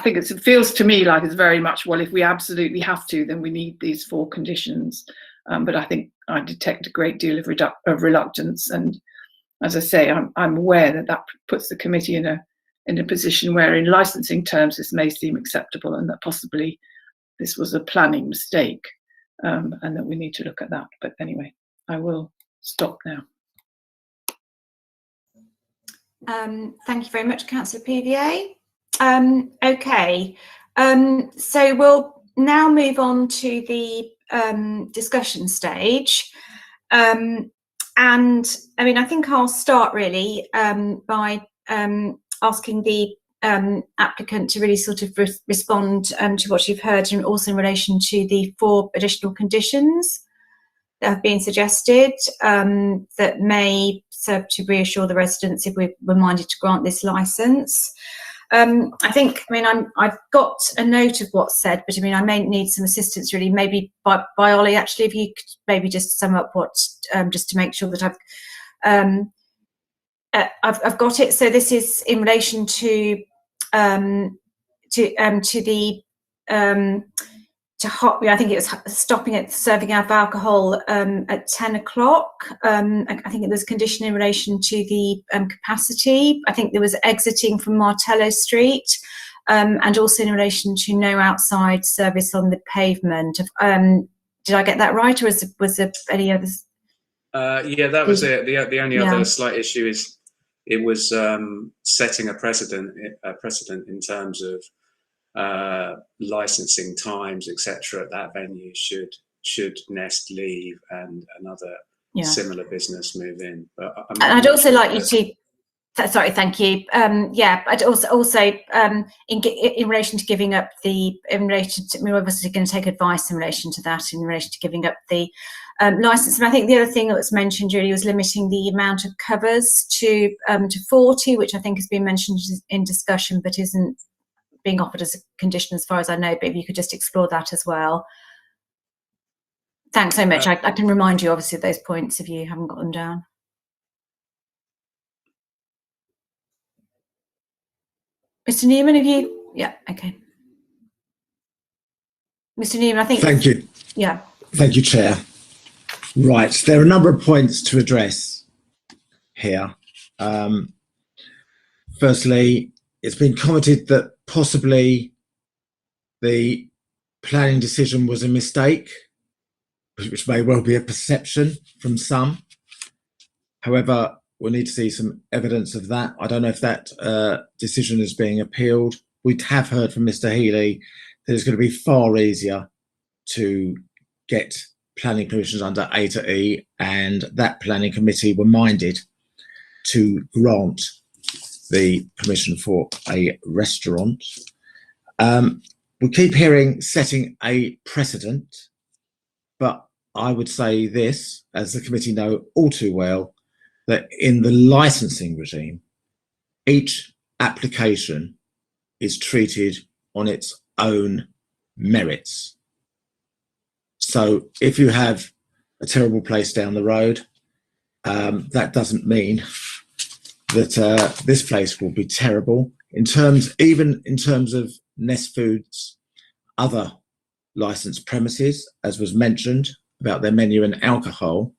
think it feels to me like it's very much, well, if we absolutely have to, then we need these 4 conditions, but I think I detect a great deal of reluctance, and as I say, I'm aware that puts the committee in a position where in licensing terms this may seem acceptable, and that possibly this was a planning mistake, and that we need to look at that. But anyway, I will stop now. Thank you very much, Councillor PVA. Okay, so we'll now move on to the discussion stage. And I mean, I think I'll start really by asking the applicant to really sort of respond to what you've heard, and also in relation to the 4 additional conditions that have been suggested that may serve to reassure the residents if we're minded to grant this licence. I've got a note of what's said, but I mean, I may need some assistance really, maybe by Ollie, actually, if you could maybe just sum up what, just to make sure that I've got it. So this is in relation to I think it was stopping at serving of alcohol at 10 o'clock. I think it was a condition in relation to the capacity. I think there was exiting from Martello Street, and also in relation to no outside service on the pavement. Did I get that right, or was there any others? Yeah, that was it. The only other slight issue is it was setting a precedent in terms of licensing times, etc. at that venue should Nest leave and another similar business move in. But I'd also like you to. Sorry, thank you. I'd also in relation to giving up we're obviously going to take advice in relation to that, in relation to giving up the license. And I think the other thing that was mentioned really was limiting the amount of covers to 40, which I think has been mentioned in discussion, but isn't being offered as a condition as far as I know. But if you could just explore that as well. Thanks so much. I can remind you, obviously, of those points if you haven't got them down. Mr. Newman, have you? Yeah, okay. Mr. Newman, I think. Thank you. Yeah. Thank you, Chair. Right, there are a number of points to address here. Firstly, it's been commented that possibly the planning decision was a mistake, which may well be a perception from some. However, we'll need to see some evidence of that. I don't know if that decision is being appealed. We have heard from Mr. Healy that it's going to be far easier to get planning permissions under A to E, and that planning committee were minded to grant the permission for a restaurant. We keep hearing setting a precedent, but I would say this, as the committee know all too well, that in the licensing regime, each application is treated on its own merits. So if you have a terrible place down the road, that doesn't mean that this place will be terrible. Even in terms of Nest Foods' other licensed premises, as was mentioned about their menu and alcohol,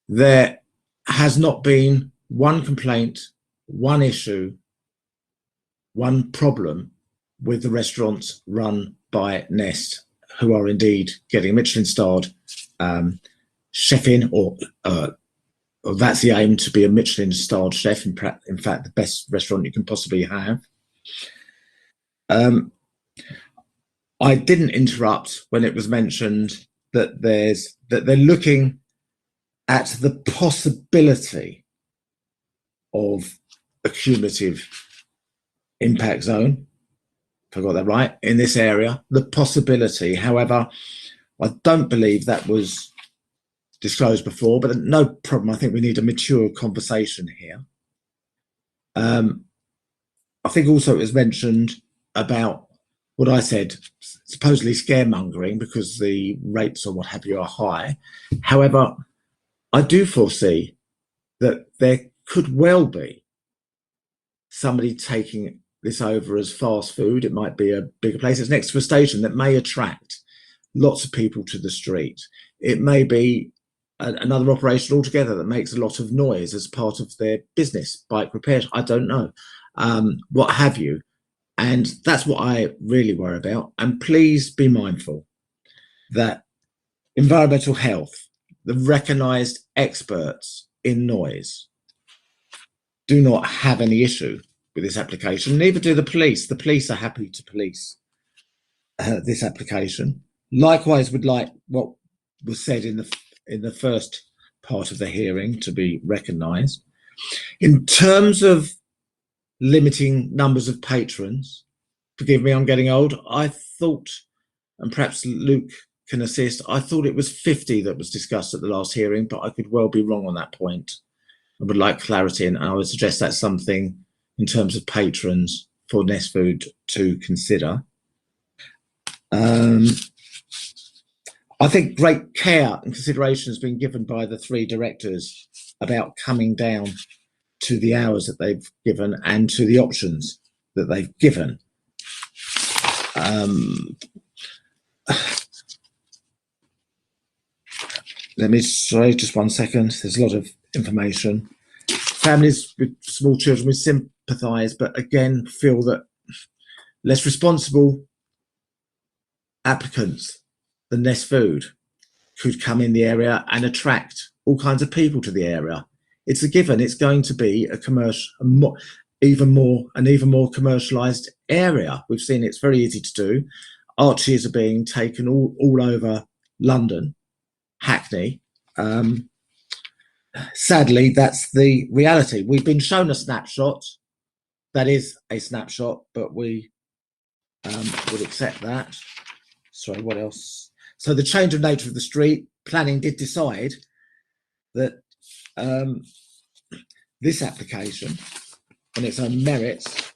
there has not been one complaint, one issue, one problem with the restaurants run by Nest, who are indeed getting Michelin-starred chef-in, or that's the aim, to be a Michelin-starred chef. In fact, the best restaurant you can possibly have. I didn't interrupt when it was mentioned that they're looking at the possibility of a cumulative impact zone, if I got that right, in this area. The possibility, however, I don't believe that was disclosed before, but no problem. I think we need a mature conversation here. I think also it was mentioned about what I said, supposedly scaremongering because the rates or what have you are high. However, I do foresee that there could well be somebody taking this over as fast food. It might be a bigger place. It's next to a station that may attract lots of people to the street. It may be another operation altogether that makes a lot of noise as part of their business, bike repairs, I don't know, what have you. And that's what I really worry about. And please be mindful that environmental health, the recognised experts in noise, do not have any issue with this application. Neither do the police. The police are happy to police this application. Likewise, would like what was said in the first part of the hearing to be recognised. In terms of limiting numbers of patrons, forgive me, I'm getting old. I thought, and perhaps Luke can assist, I thought it was 50 that was discussed at the last hearing, but I could well be wrong on that point. I would like clarity, and I would suggest that's something in terms of patrons for Nest Food to consider. I think great care and consideration has been given by the three directors about coming down to the hours that they've given and to the options that they've given. Sorry, just 1 second. There's a lot of information. Families with small children, we sympathise, but again, feel that less responsible applicants than Nest Food could come in the area and attract all kinds of people to the area. It's a given. It's going to be a commercial, even more commercialised area. We've seen it's very easy to do. Archies are being taken all over London, Hackney. Sadly, that's the reality. We've been shown a snapshot. That is a snapshot, but we would accept that. Sorry, what else? So the change of nature of the street, planning did decide that this application, on its own merits,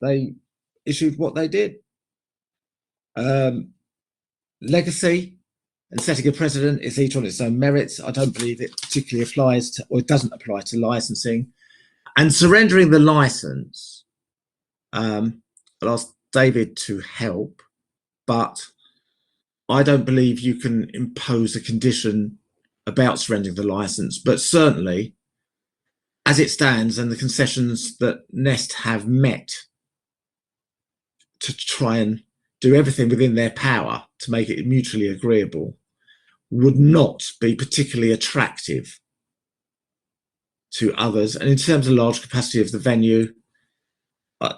they issued what they did. Legacy and setting a precedent is each on its own merits. I don't believe it particularly applies to, or it doesn't apply to licensing. And surrendering the license, I'll ask David to help, but I don't believe you can impose a condition about surrendering the license, but certainly as it stands and the concessions that Nest have met to try and do everything within their power to make it mutually agreeable would not be particularly attractive to others. And in terms of large capacity of the venue, I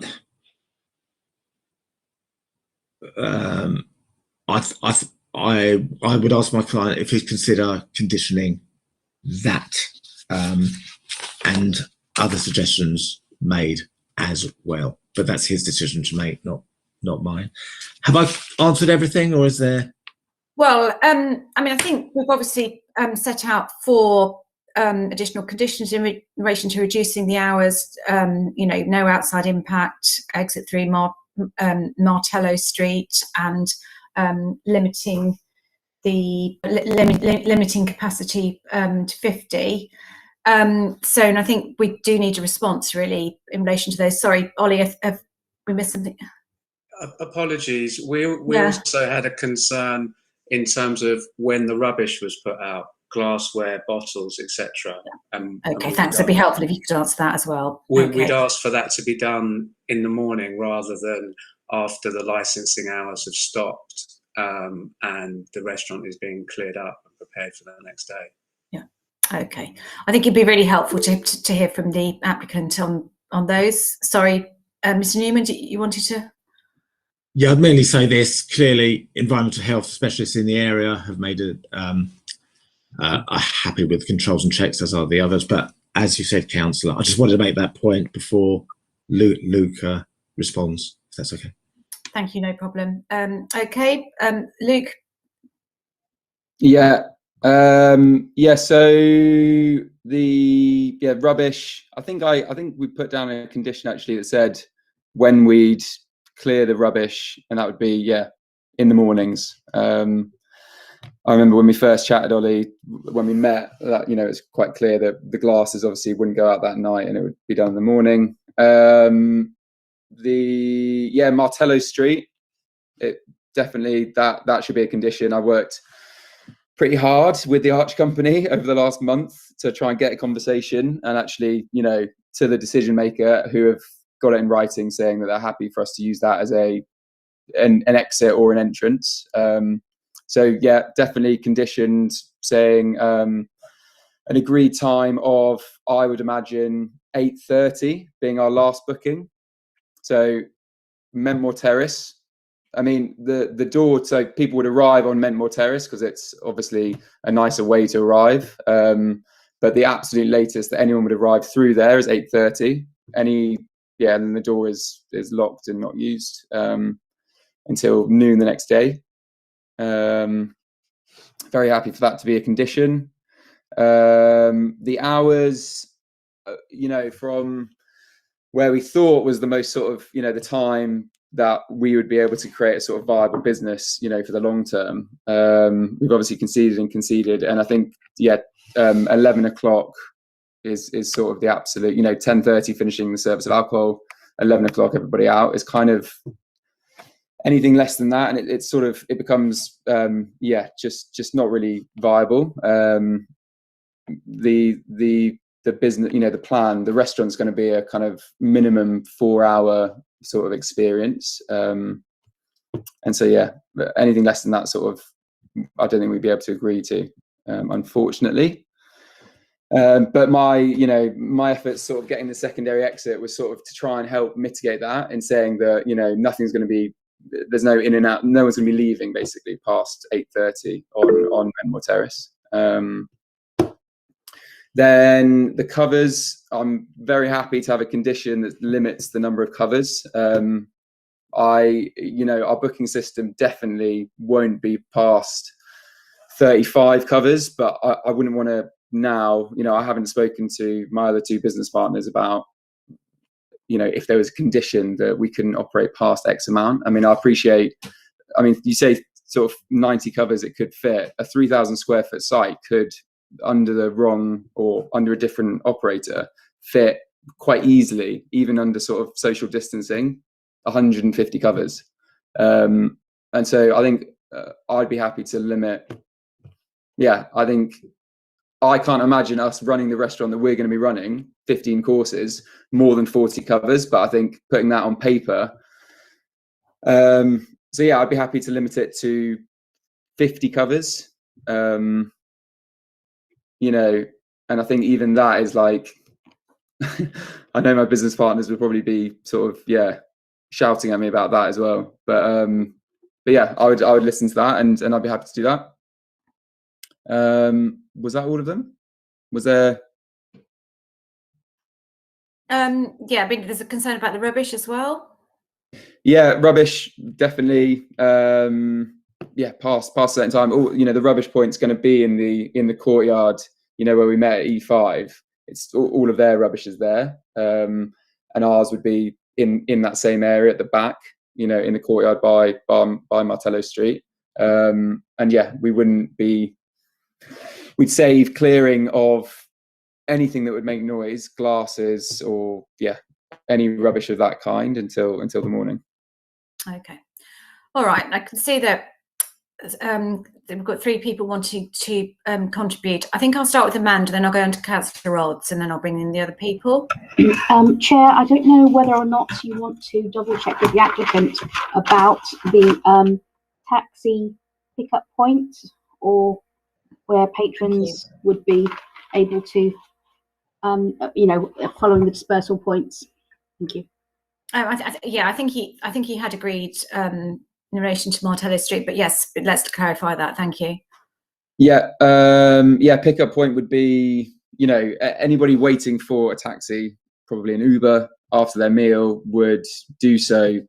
would ask my client if he'd consider conditioning that and other suggestions made as well. But that's his decision to make, not mine. Have I answered everything, or is there? Well, I mean, I think we've obviously set out 4 additional conditions in relation to reducing the hours. You know, no outside impact, exit 3 Martello Street, and limiting capacity to 50. And I think we do need a response really in relation to those. Sorry, Ollie, have we missed something? Apologies. We also had a concern in terms of when the rubbish was put out, glassware, bottles, etc. Okay, thanks. It'd be helpful if you could answer that as well. We'd asked for that to be done in the morning rather than after the licensing hours have stopped and the restaurant is being cleared up and prepared for the next day. Yeah. Okay. I think it'd be really helpful to hear from the applicant on those. Sorry, Mr. Newman, you wanted to? Yeah, I'd mainly say this. Clearly, environmental health specialists in the area have made it are happy with controls and checks, as are the others. But as you said, Councillor, I just wanted to make that point before Luke responds, if that's okay. Thank you, no problem. Okay, Luke. Yeah. So the rubbish. I think we put down a condition actually that said when we'd clear the rubbish, and that would be in the mornings. I remember when we first chatted, Ollie, when we met, that it's quite clear that the glasses obviously wouldn't go out that night and it would be done in the morning. Martello Street, it definitely that should be a condition. I worked pretty hard with the Arch Company over the last month to try and get a conversation, and actually, to the decision maker who have got it in writing saying that they're happy for us to use that as an exit or an entrance. So definitely conditioned, saying an agreed time of, I would imagine, 8:30 being our last booking. So Mentmore Terrace. I mean, the door, so people would arrive on Mentmore Terrace because it's obviously a nicer way to arrive. But the absolute latest that anyone would arrive through there is 8:30. And then the door is locked and not used until noon the next day. Very happy for that to be a condition. The hours, from where we thought was the most sort of, the time that we would be able to create a sort of viable business, for the long term. We've obviously conceded, and I think 11 o'clock is sort of the absolute, 10:30 finishing the service of alcohol, 11 o'clock everybody out is kind of anything less than that, and it becomes just not really viable. The business, the plan, the restaurant's going to be a kind of minimum 4-hour sort of experience, and so anything less than that sort of, I don't think we'd be able to agree to, unfortunately. But my efforts sort of getting the secondary exit was sort of to try and help mitigate that, in saying that nothing's going to be, there's no in and out, no one's going to be leaving basically past 8:30 on Mentmore Terrace. Then the covers, I'm very happy to have a condition that limits the number of covers. Our booking system definitely won't be past 35 covers, but I wouldn't want to now, I haven't spoken to my other 2 business partners about, if there was a condition that we couldn't operate past X amount. I mean, you say sort of 90 covers it could fit. A 3,000 square foot site could, under the wrong or under a different operator, fit quite easily, even under sort of social distancing, 150 covers. And so I think I'd be happy to limit. Yeah, I think I can't imagine us running the restaurant that we're going to be running, 15 courses, more than 40 covers. But I think putting that on paper. So yeah, I'd be happy to limit it to 50 covers. You know, and I think even that is like, I know my business partners would probably be sort of, yeah, shouting at me about that as well. But yeah, I would listen to that, and I'd be happy to do that. Was that all of them? Was there? Yeah, I mean, there's a concern about the rubbish as well. Yeah, rubbish definitely. Yeah, past a certain time. You know, the rubbish point's going to be in the courtyard. You know, where we met at E5. It's all of their rubbish is there, and ours would be in that same area at the back. You know, in the courtyard by Martello Street. And yeah, we'd save clearing of anything that would make noise, glasses, or yeah, any rubbish of that kind until the morning. Okay, all right. I can see that we've got 3 people wanting to contribute. I think I'll start with Amanda, then I'll go on to Councillor Rodds, and then I'll bring in the other people. Chair, I don't know whether or not you want to double check with the applicant about the taxi pickup point, or where patrons would be able to, you know, following the dispersal points. Thank you. Yeah, I think he had agreed in relation to Martello Street, but yes, let's clarify that. Thank you. Yeah, yeah. Pickup point would be, you know, anybody waiting for a taxi, probably an Uber after their meal, would do so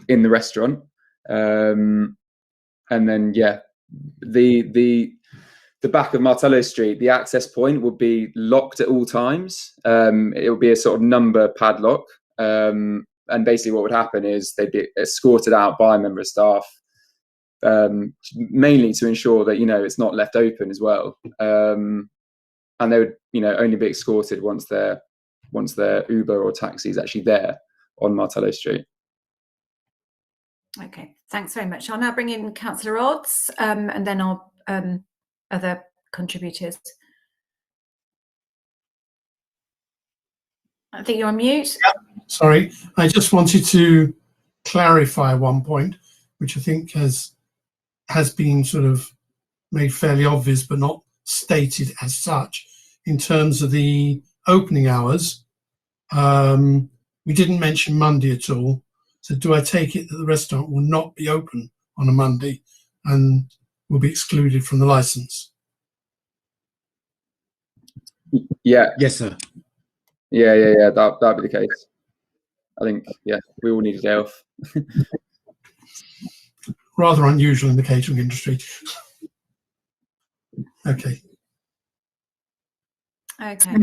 in the restaurant, and then yeah, the back of Martello Street, the access point would be locked at all times. It would be a sort of number padlock. And basically what would happen is they'd be escorted out by a member of staff, mainly to ensure that, you know, it's not left open as well. And they would, you know, only be escorted once their Uber or taxi is actually there on Martello Street. Okay, thanks very much. I'll now bring in Councillor Rodds, and then I'll other contributors. I think you're on mute. Sorry, I just wanted to clarify one point, which I think has been sort of made fairly obvious, but not stated as such. In terms of the opening hours, we didn't mention Monday at all. So do I take it that the restaurant will not be open on a Monday and will be excluded from the license? Yeah. Yes, sir. Yeah. That'd be the case. I think, yeah, we all need a day off. Rather unusual in the catering industry. Okay. Okay.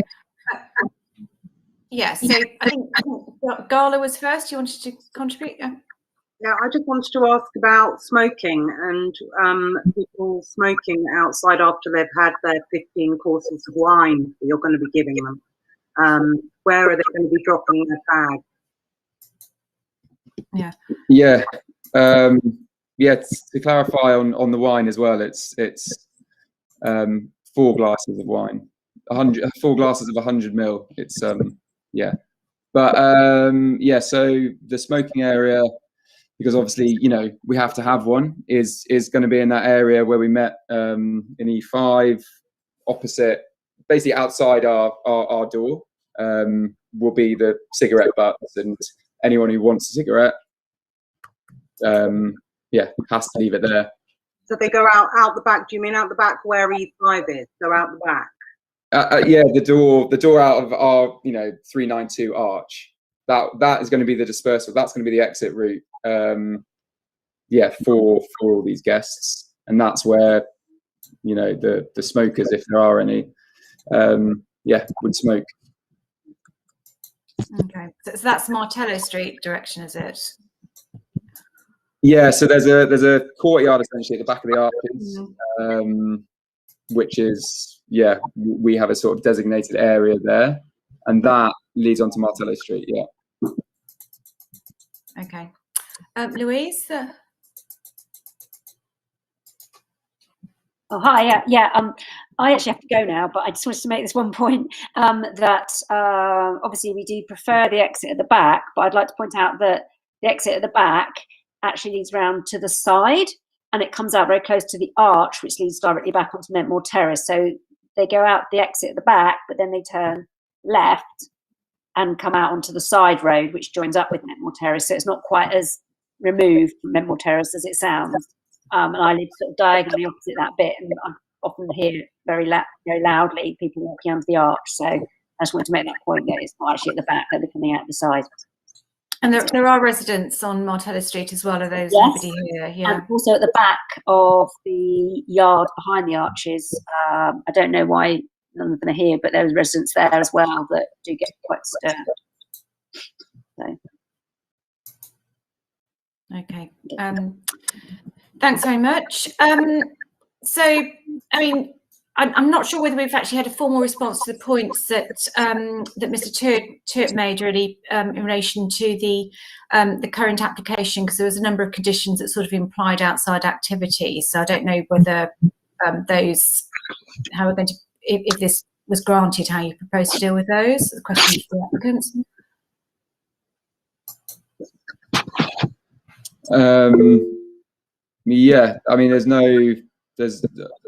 Yeah, so I think Gala was first. You wanted to contribute? Yeah. Yeah, I just wanted to ask about smoking and people smoking outside after they've had their 15 courses of wine that you're going to be giving them. Where are they going to be dropping their bag? Yeah. Yeah. Yeah. To clarify on the wine as well, it's 4 glasses of wine, 4 glasses of 100 ml. It's yeah. But yeah. So the smoking area, because obviously, you know, we have to have one, is going to be in that area where we met in E5, opposite, basically outside our door, will be the cigarette butts, and anyone who wants a cigarette, yeah, has to leave it there. So they go out the back. Do you mean out the back where E5 is? Go out the back. Yeah, the door out of our, you know, 392 arch. That is going to be the dispersal. That's going to be the exit route. Yeah, for all these guests, and that's where, you know, the smokers, if there are any, yeah, would smoke. Okay, so that's Martello Street direction, is it? Yeah, so there's a courtyard essentially at the back of the arches, which is, yeah, we have a sort of designated area there, and that leads onto Martello Street. Yeah. Okay, Louise. Oh, hi. Yeah. I actually have to go now, but I just wanted to make this one point, that obviously we do prefer the exit at the back, but I'd like to point out that the exit at the back actually leads round to the side, and it comes out very close to the arch, which leads directly back onto Mentmore Terrace. So they go out the exit at the back, but then they turn left and come out onto the side road, which joins up with Mentmore Terrace. So it's not quite as removed from Mentmore Terrace as it sounds. And I live sort of diagonally opposite that bit, and I often hear very loudly people walking under the arch. So I just wanted to make that point, that it's not actually at the back, they're coming out the side. And there are residents on Martello Street as well, are those? Yes. Anybody here? Yeah. And also at the back of the yard behind the arches, I don't know why none of them are here, but there's residents there as well that do get quite disturbed. So. Okay. Thanks very much. So, I mean, I'm not sure whether we've actually had a formal response to the points that that Mr. Tuart made really in relation to the current application, because there was a number of conditions that sort of implied outside activities. So I don't know whether those, how we're going to, if this was granted, how you propose to deal with those. The question for the applicants. Yeah, I mean, there's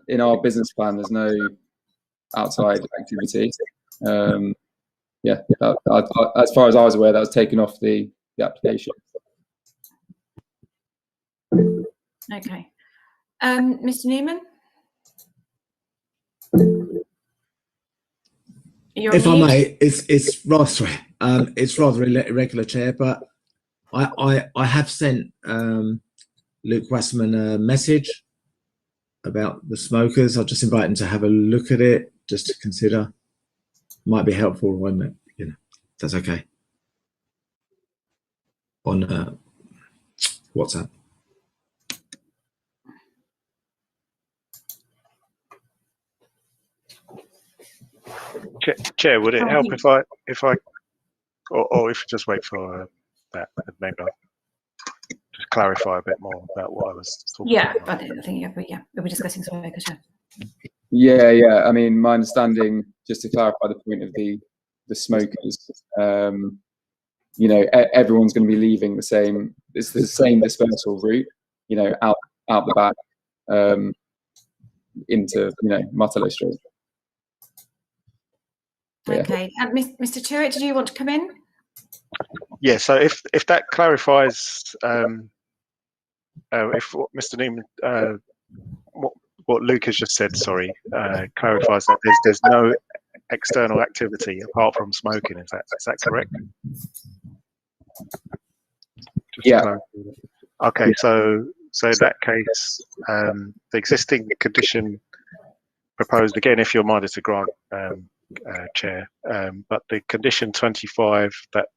in our business plan, there's no outside activity. Yeah, as far as I was aware, that was taken off the application. Okay, Mr. Newman. If I may, it's rather irregular, Chair, but I have sent Luke Wasserman a message about the smokers. I'll just invite him to have a look at it, just to consider. Might be helpful when, you know, that's okay. On WhatsApp. Chair, would it help if I or if you just wait for that, maybe I'll just clarify a bit more about what I was talking about. I think we'll be discussing smokers. Yeah. I mean, my understanding, just to clarify the point of the smokers, you know, everyone's going to be leaving the same. It's the same dispersal route, you know, out the back into, you know, Martello Street. Okay, Mr. Tuart, did you want to come in? Yeah, so if that clarifies, if what Mr. Newman, what Luke has just said, sorry, clarifies that there's no external activity apart from smoking. Is that correct? Yeah. Okay, so in that case, the existing condition proposed, again, if you're minded to grant, Chair, but the condition 25 that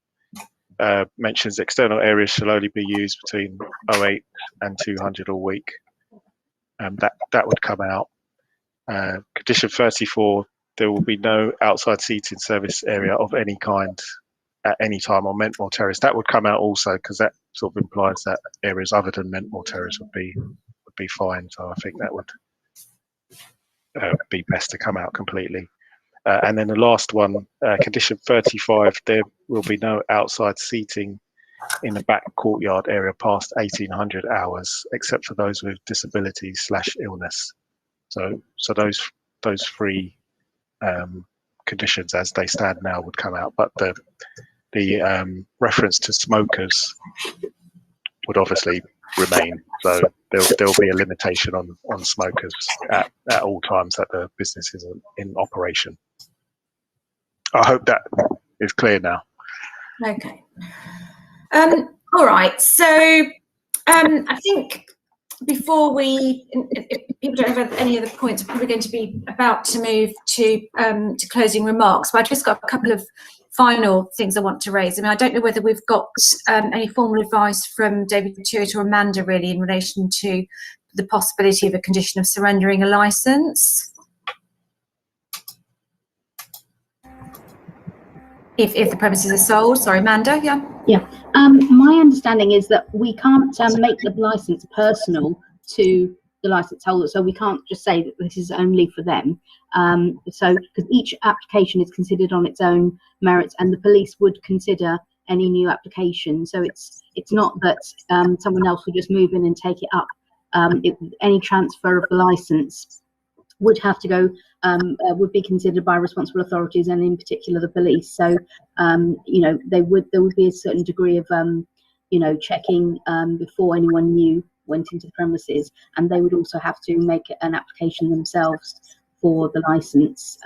mentions external areas shall only be used between 08 and 200 a week. That would come out. Condition 34, there will be no outside seating service area of any kind at any time on Mentmore Terrace. That would come out also, because that sort of implies that areas other than Mentmore Terrace would be fine. So I think that would be best to come out completely. And then the last one, condition 35, there will be no outside seating in the back courtyard area past 1800 hours, except for those with disabilities slash illness. So those three conditions as they stand now would come out, but the reference to smokers would obviously remain. So there'll be a limitation on smokers at all times that the business is in operation. I hope that is clear now. Okay. All right. So I think before if people don't have any other points, we're probably going to be about to move to closing remarks. But I've just got a couple of final things I want to raise. I mean, I don't know whether we've got any formal advice from David Tuitt or Amanda really in relation to the possibility of a condition of surrendering a licence. If the premises are sold. Sorry, Amanda, yeah? Yeah, my understanding is that we can't make the licence personal to the licence holder, so we can't just say that this is only for them. So, because each application is considered on its own merits, and the police would consider any new application. So it's not that someone else will just move in and take it up. Any transfer of the licence would have to go, would be considered by responsible authorities, and in particular the police. So, you know, there would be a certain degree of, you know, checking before anyone new went into the premises, and they would also have to make an application themselves for the licence,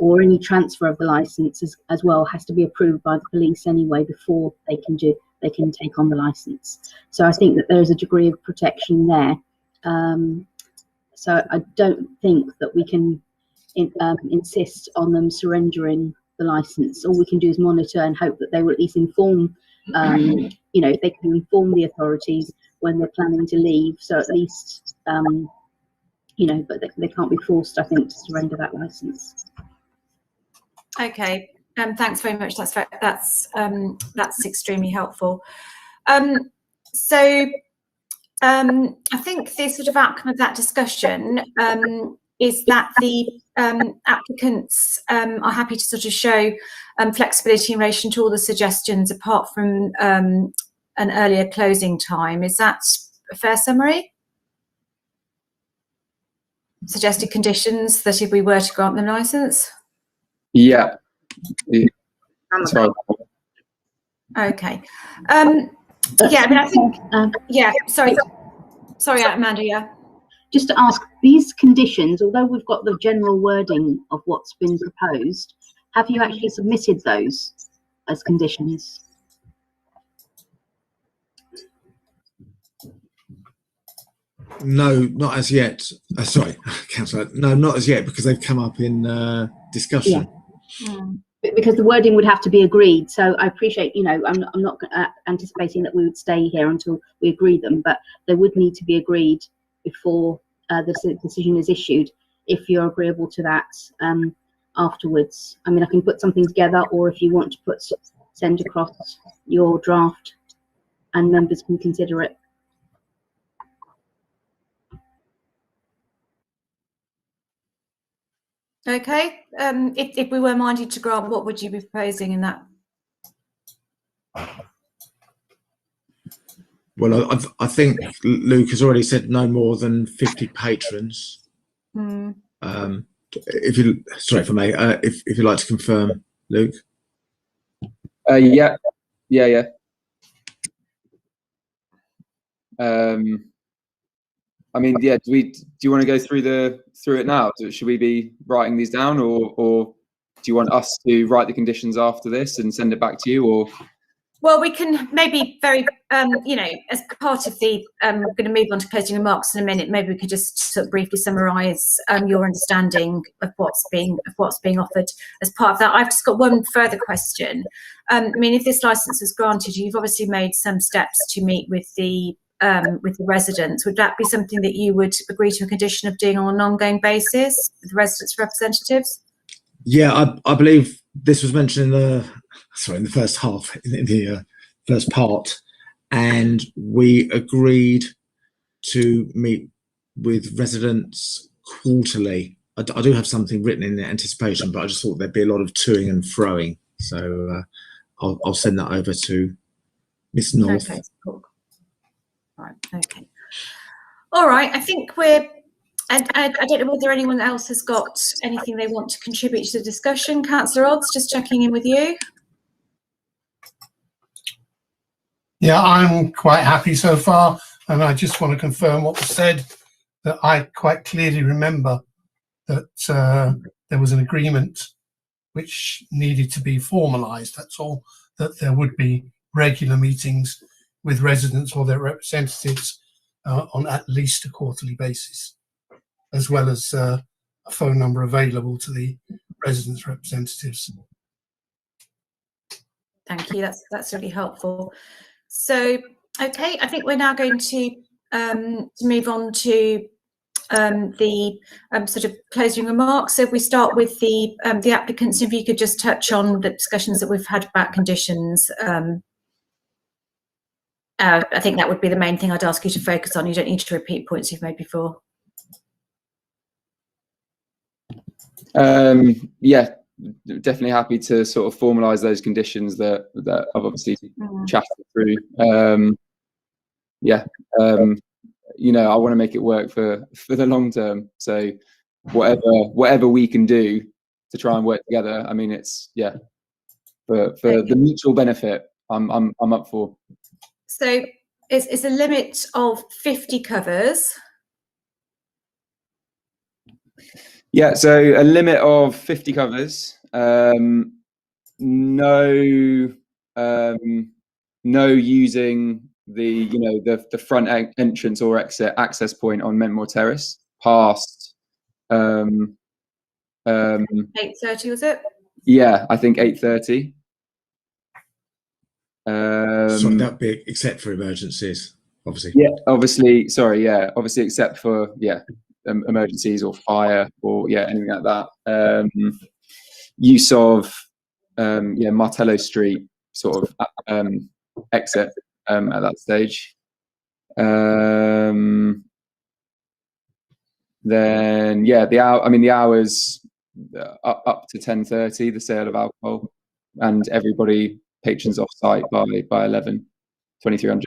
or any transfer of the licence as well has to be approved by the police anyway before they can take on the licence. So I think that there is a degree of protection there. So I don't think that we can insist on them surrendering the licence. All we can do is monitor and hope that they will at least inform, you know, if they can inform the authorities when they're planning to leave. So at least, you know, but they can't be forced, I think, to surrender that licence. Okay, thanks very much. That's extremely helpful. So I think the sort of outcome of that discussion is that the applicants are happy to sort of show flexibility in relation to all the suggestions apart from an earlier closing time. Is that a fair summary? Suggested conditions that if we were to grant them licence? Yeah. Sorry. Okay. Yeah, I mean, I think, yeah, sorry, Amanda, yeah. Just to ask, these conditions, although we've got the general wording of what's been proposed, have you actually submitted those as conditions? No, not as yet. Sorry, Councillor. No, not as yet, because they've come up in discussion. Yeah. Because the wording would have to be agreed. So I appreciate, you know, I'm not anticipating that we would stay here until we agree them, but they would need to be agreed before the decision is issued, if you're agreeable to that afterwards. I mean, I can put something together, or if you want to send across your draft and members can consider it. Okay, if we were minded to grant, what would you be proposing in that? Well, I think Luke has already said no more than 50 patrons. If you, sorry for me, if you'd like to confirm, Luke. Yeah. I mean, yeah. Do you want to go through it now? Should we be writing these down, or do you want us to write the conditions after this and send it back to you, or? Well, we can maybe you know, as part of the, we're going to move on to closing remarks in a minute. Maybe we could just sort of briefly summarise your understanding of what's being offered as part of that. I've just got one further question. I mean, if this licence is granted, you've obviously made some steps to meet with the residents. Would that be something that you would agree to a condition of doing on an ongoing basis with the residents' representatives? Yeah, I believe this was mentioned in the first half, in the first part, and we agreed to meet with residents quarterly. I do have something written in anticipation, but I just thought there'd be a lot of toing and froing, so I'll send that over to Miss North. Okay, cool. Right, okay. All right, I think we're, and I don't know whether anyone else has got anything they want to contribute to the discussion. Councillor Odds, just checking in with you. Yeah, I'm quite happy so far, and I just want to confirm what was said, that I quite clearly remember that there was an agreement which needed to be formalised, that's all, that there would be regular meetings with residents or their representatives on at least a quarterly basis, as well as a phone number available to the residents' representatives. Thank you. That's really helpful. So, okay, I think we're now going to move on to the sort of closing remarks. So if we start with the applicants, if you could just touch on the discussions that we've had about conditions. I think that would be the main thing I'd ask you to focus on. You don't need to repeat points you've made before. Yeah, definitely happy to sort of formalise those conditions that I've obviously chatted through. You know, I want to make it work for the long term. So whatever we can do to try and work together. I mean, it's for the mutual benefit. I'm up for. So it's a limit of 50 covers. Yeah, so a limit of 50 covers. No using the front entrance or exit access point on Mentmore Terrace past 8:30 was it? Yeah, I think 8:30. Sorry, that'd be except for emergencies, obviously. Yeah, obviously. Sorry, yeah, obviously except for emergencies or fire or anything like that. Use of Martello Street sort of exit at that stage. Then the hours up to 10:30, the sale of alcohol, and everybody patrons off site by 11, 2300.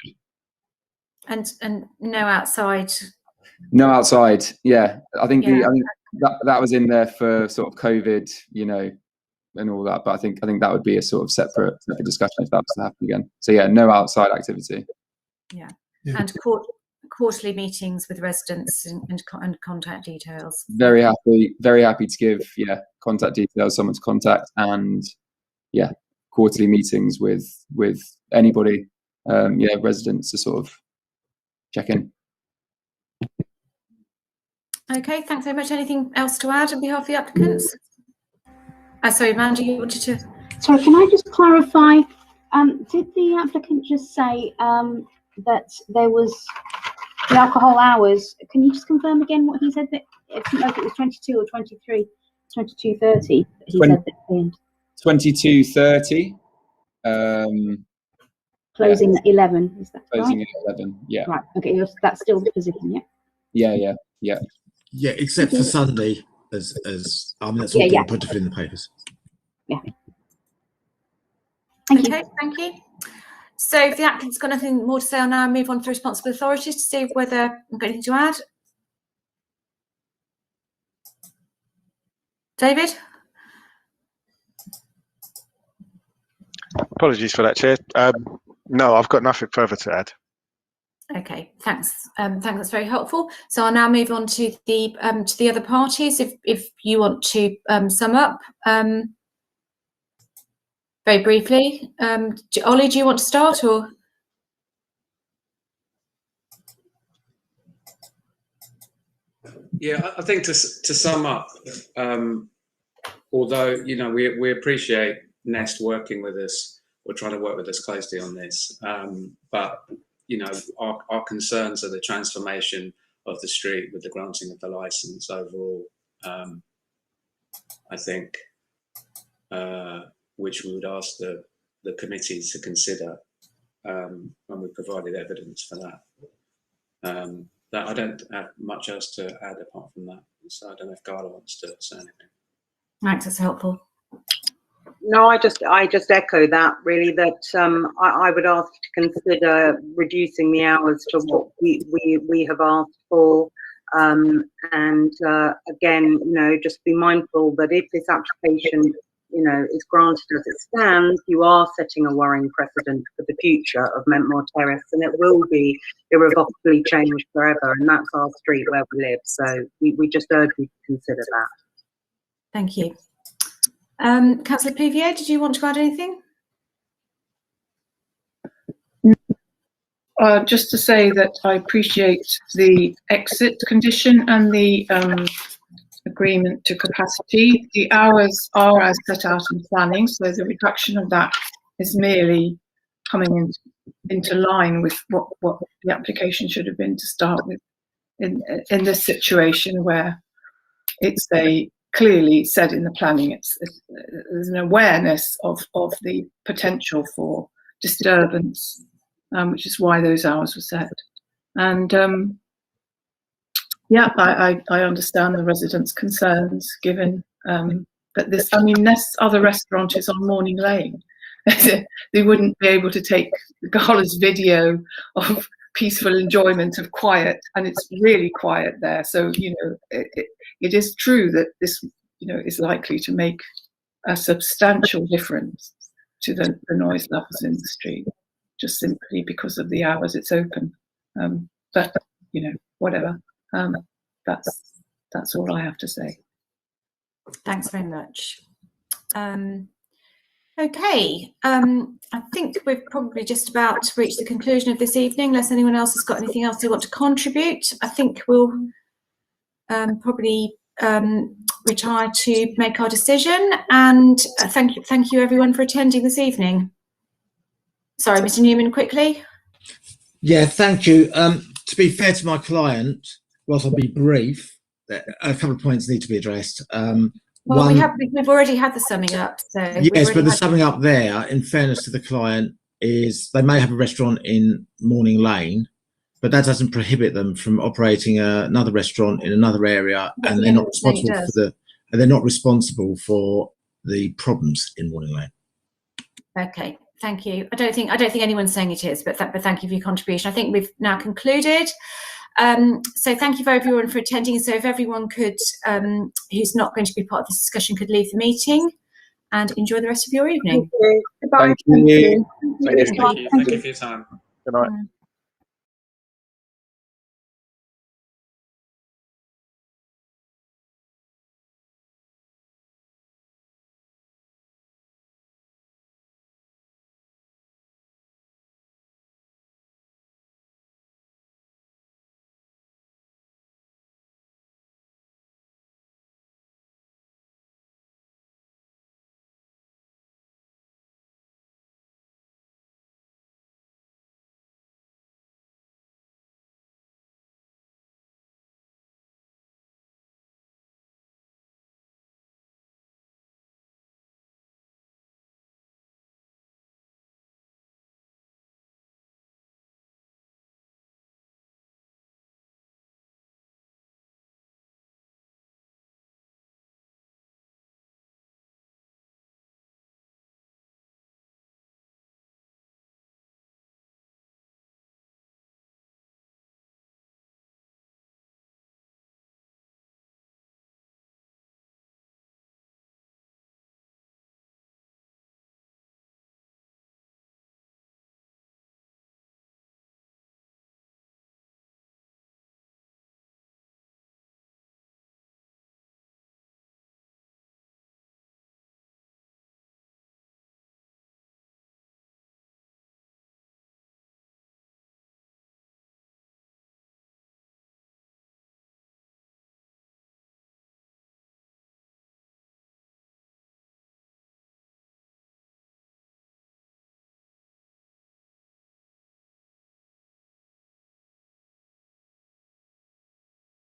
And no outside. No outside. Yeah, I think that was in there for sort of COVID, and all that. But I think that would be a sort of separate discussion if that was to happen again. So yeah, no outside activity. Yeah. And quarterly meetings with residents and contact details. Very happy to give contact details, someone to contact, and quarterly meetings with anybody, residents to sort of check in. Okay, thanks very much. Anything else to add on behalf of the applicants? Sorry, Amanda, you wanted to. Sorry, can I just clarify? Did the applicant just say that there was the alcohol hours? Can you just confirm again what he said? That I didn't know if it was 22 or 23, 22:30. He said at the end. 22:30. Closing at 11. Is that closing right? at 11? Yeah. Right. Okay. That's still the position. Yeah. Yeah, except for Sunday, as I mean, that's all being put in the papers. Yeah. Thank you. Thank you. So if the applicant's got nothing more to say, I'll now move on to responsible authorities to see whether I've got anything to add. David? Apologies for that, Chair. No, I've got nothing further to add. Okay, thanks. That's very helpful. So I'll now move on to the other parties. If you want to sum up very briefly, Ollie, do you want to start or? Yeah, I think to sum up, although we appreciate Nest working with us or trying to work with us closely on this, but our concerns are the transformation of the street with the granting of the license overall. I think, which we would ask the committee to consider when we provided evidence for that. That I don't have much else to add apart from that. So I don't know if Gala wants to say anything. Thanks, that's helpful. No, I just echo that really, that I would ask you to consider reducing the hours to what we have asked for, and again, just be mindful that if this application is granted as it stands, you are setting a worrying precedent for the future of Mentmore Terrace, and it will be irrevocably changed forever, and that's our street where we live. So we just urge you to consider that. Thank you. Councillor Pluvier, did you want to add anything? Just to say that I appreciate the exit condition and the agreement to capacity. The hours are as set out in planning, so the reduction of that is merely coming into line with what the application should have been to start with in this situation, where it's clearly said in the planning, there's an awareness of the potential for disturbance, which is why those hours were set. And yeah, I understand the residents' concerns, given that this other restaurant is on Morning Lane. They wouldn't be able to take Gala's video of peaceful enjoyment of quiet, and it's really quiet there. So, it is true that this, is likely to make a substantial difference to the noise levels in the street, just simply because of the hours it's open. But, whatever. That's all I have to say. Thanks very much. Okay, I think we've probably just about reached the conclusion of this evening, unless anyone else has got anything else they want to contribute. I think we'll probably retire to make our decision, and thank you everyone for attending this evening. Sorry, Mr. Newman, quickly. Yeah, thank you. To be fair to my client, whilst I'll be brief, a couple of points need to be addressed. Well, we've already had the summing up. So yes, but the summing up there, in fairness to the client, is they may have a restaurant in Morning Lane, but that doesn't prohibit them from operating another restaurant in another area, and they're not responsible for the problems in Morning Lane. Okay, thank you. I don't think anyone's saying it is, but thank you for your contribution. I think we've now concluded. So thank you everyone for attending. So if everyone could, who's not going to be part of this discussion, could leave the meeting, and enjoy the rest of your evening. Thank you. Goodbye. Thank you for your time. Good night.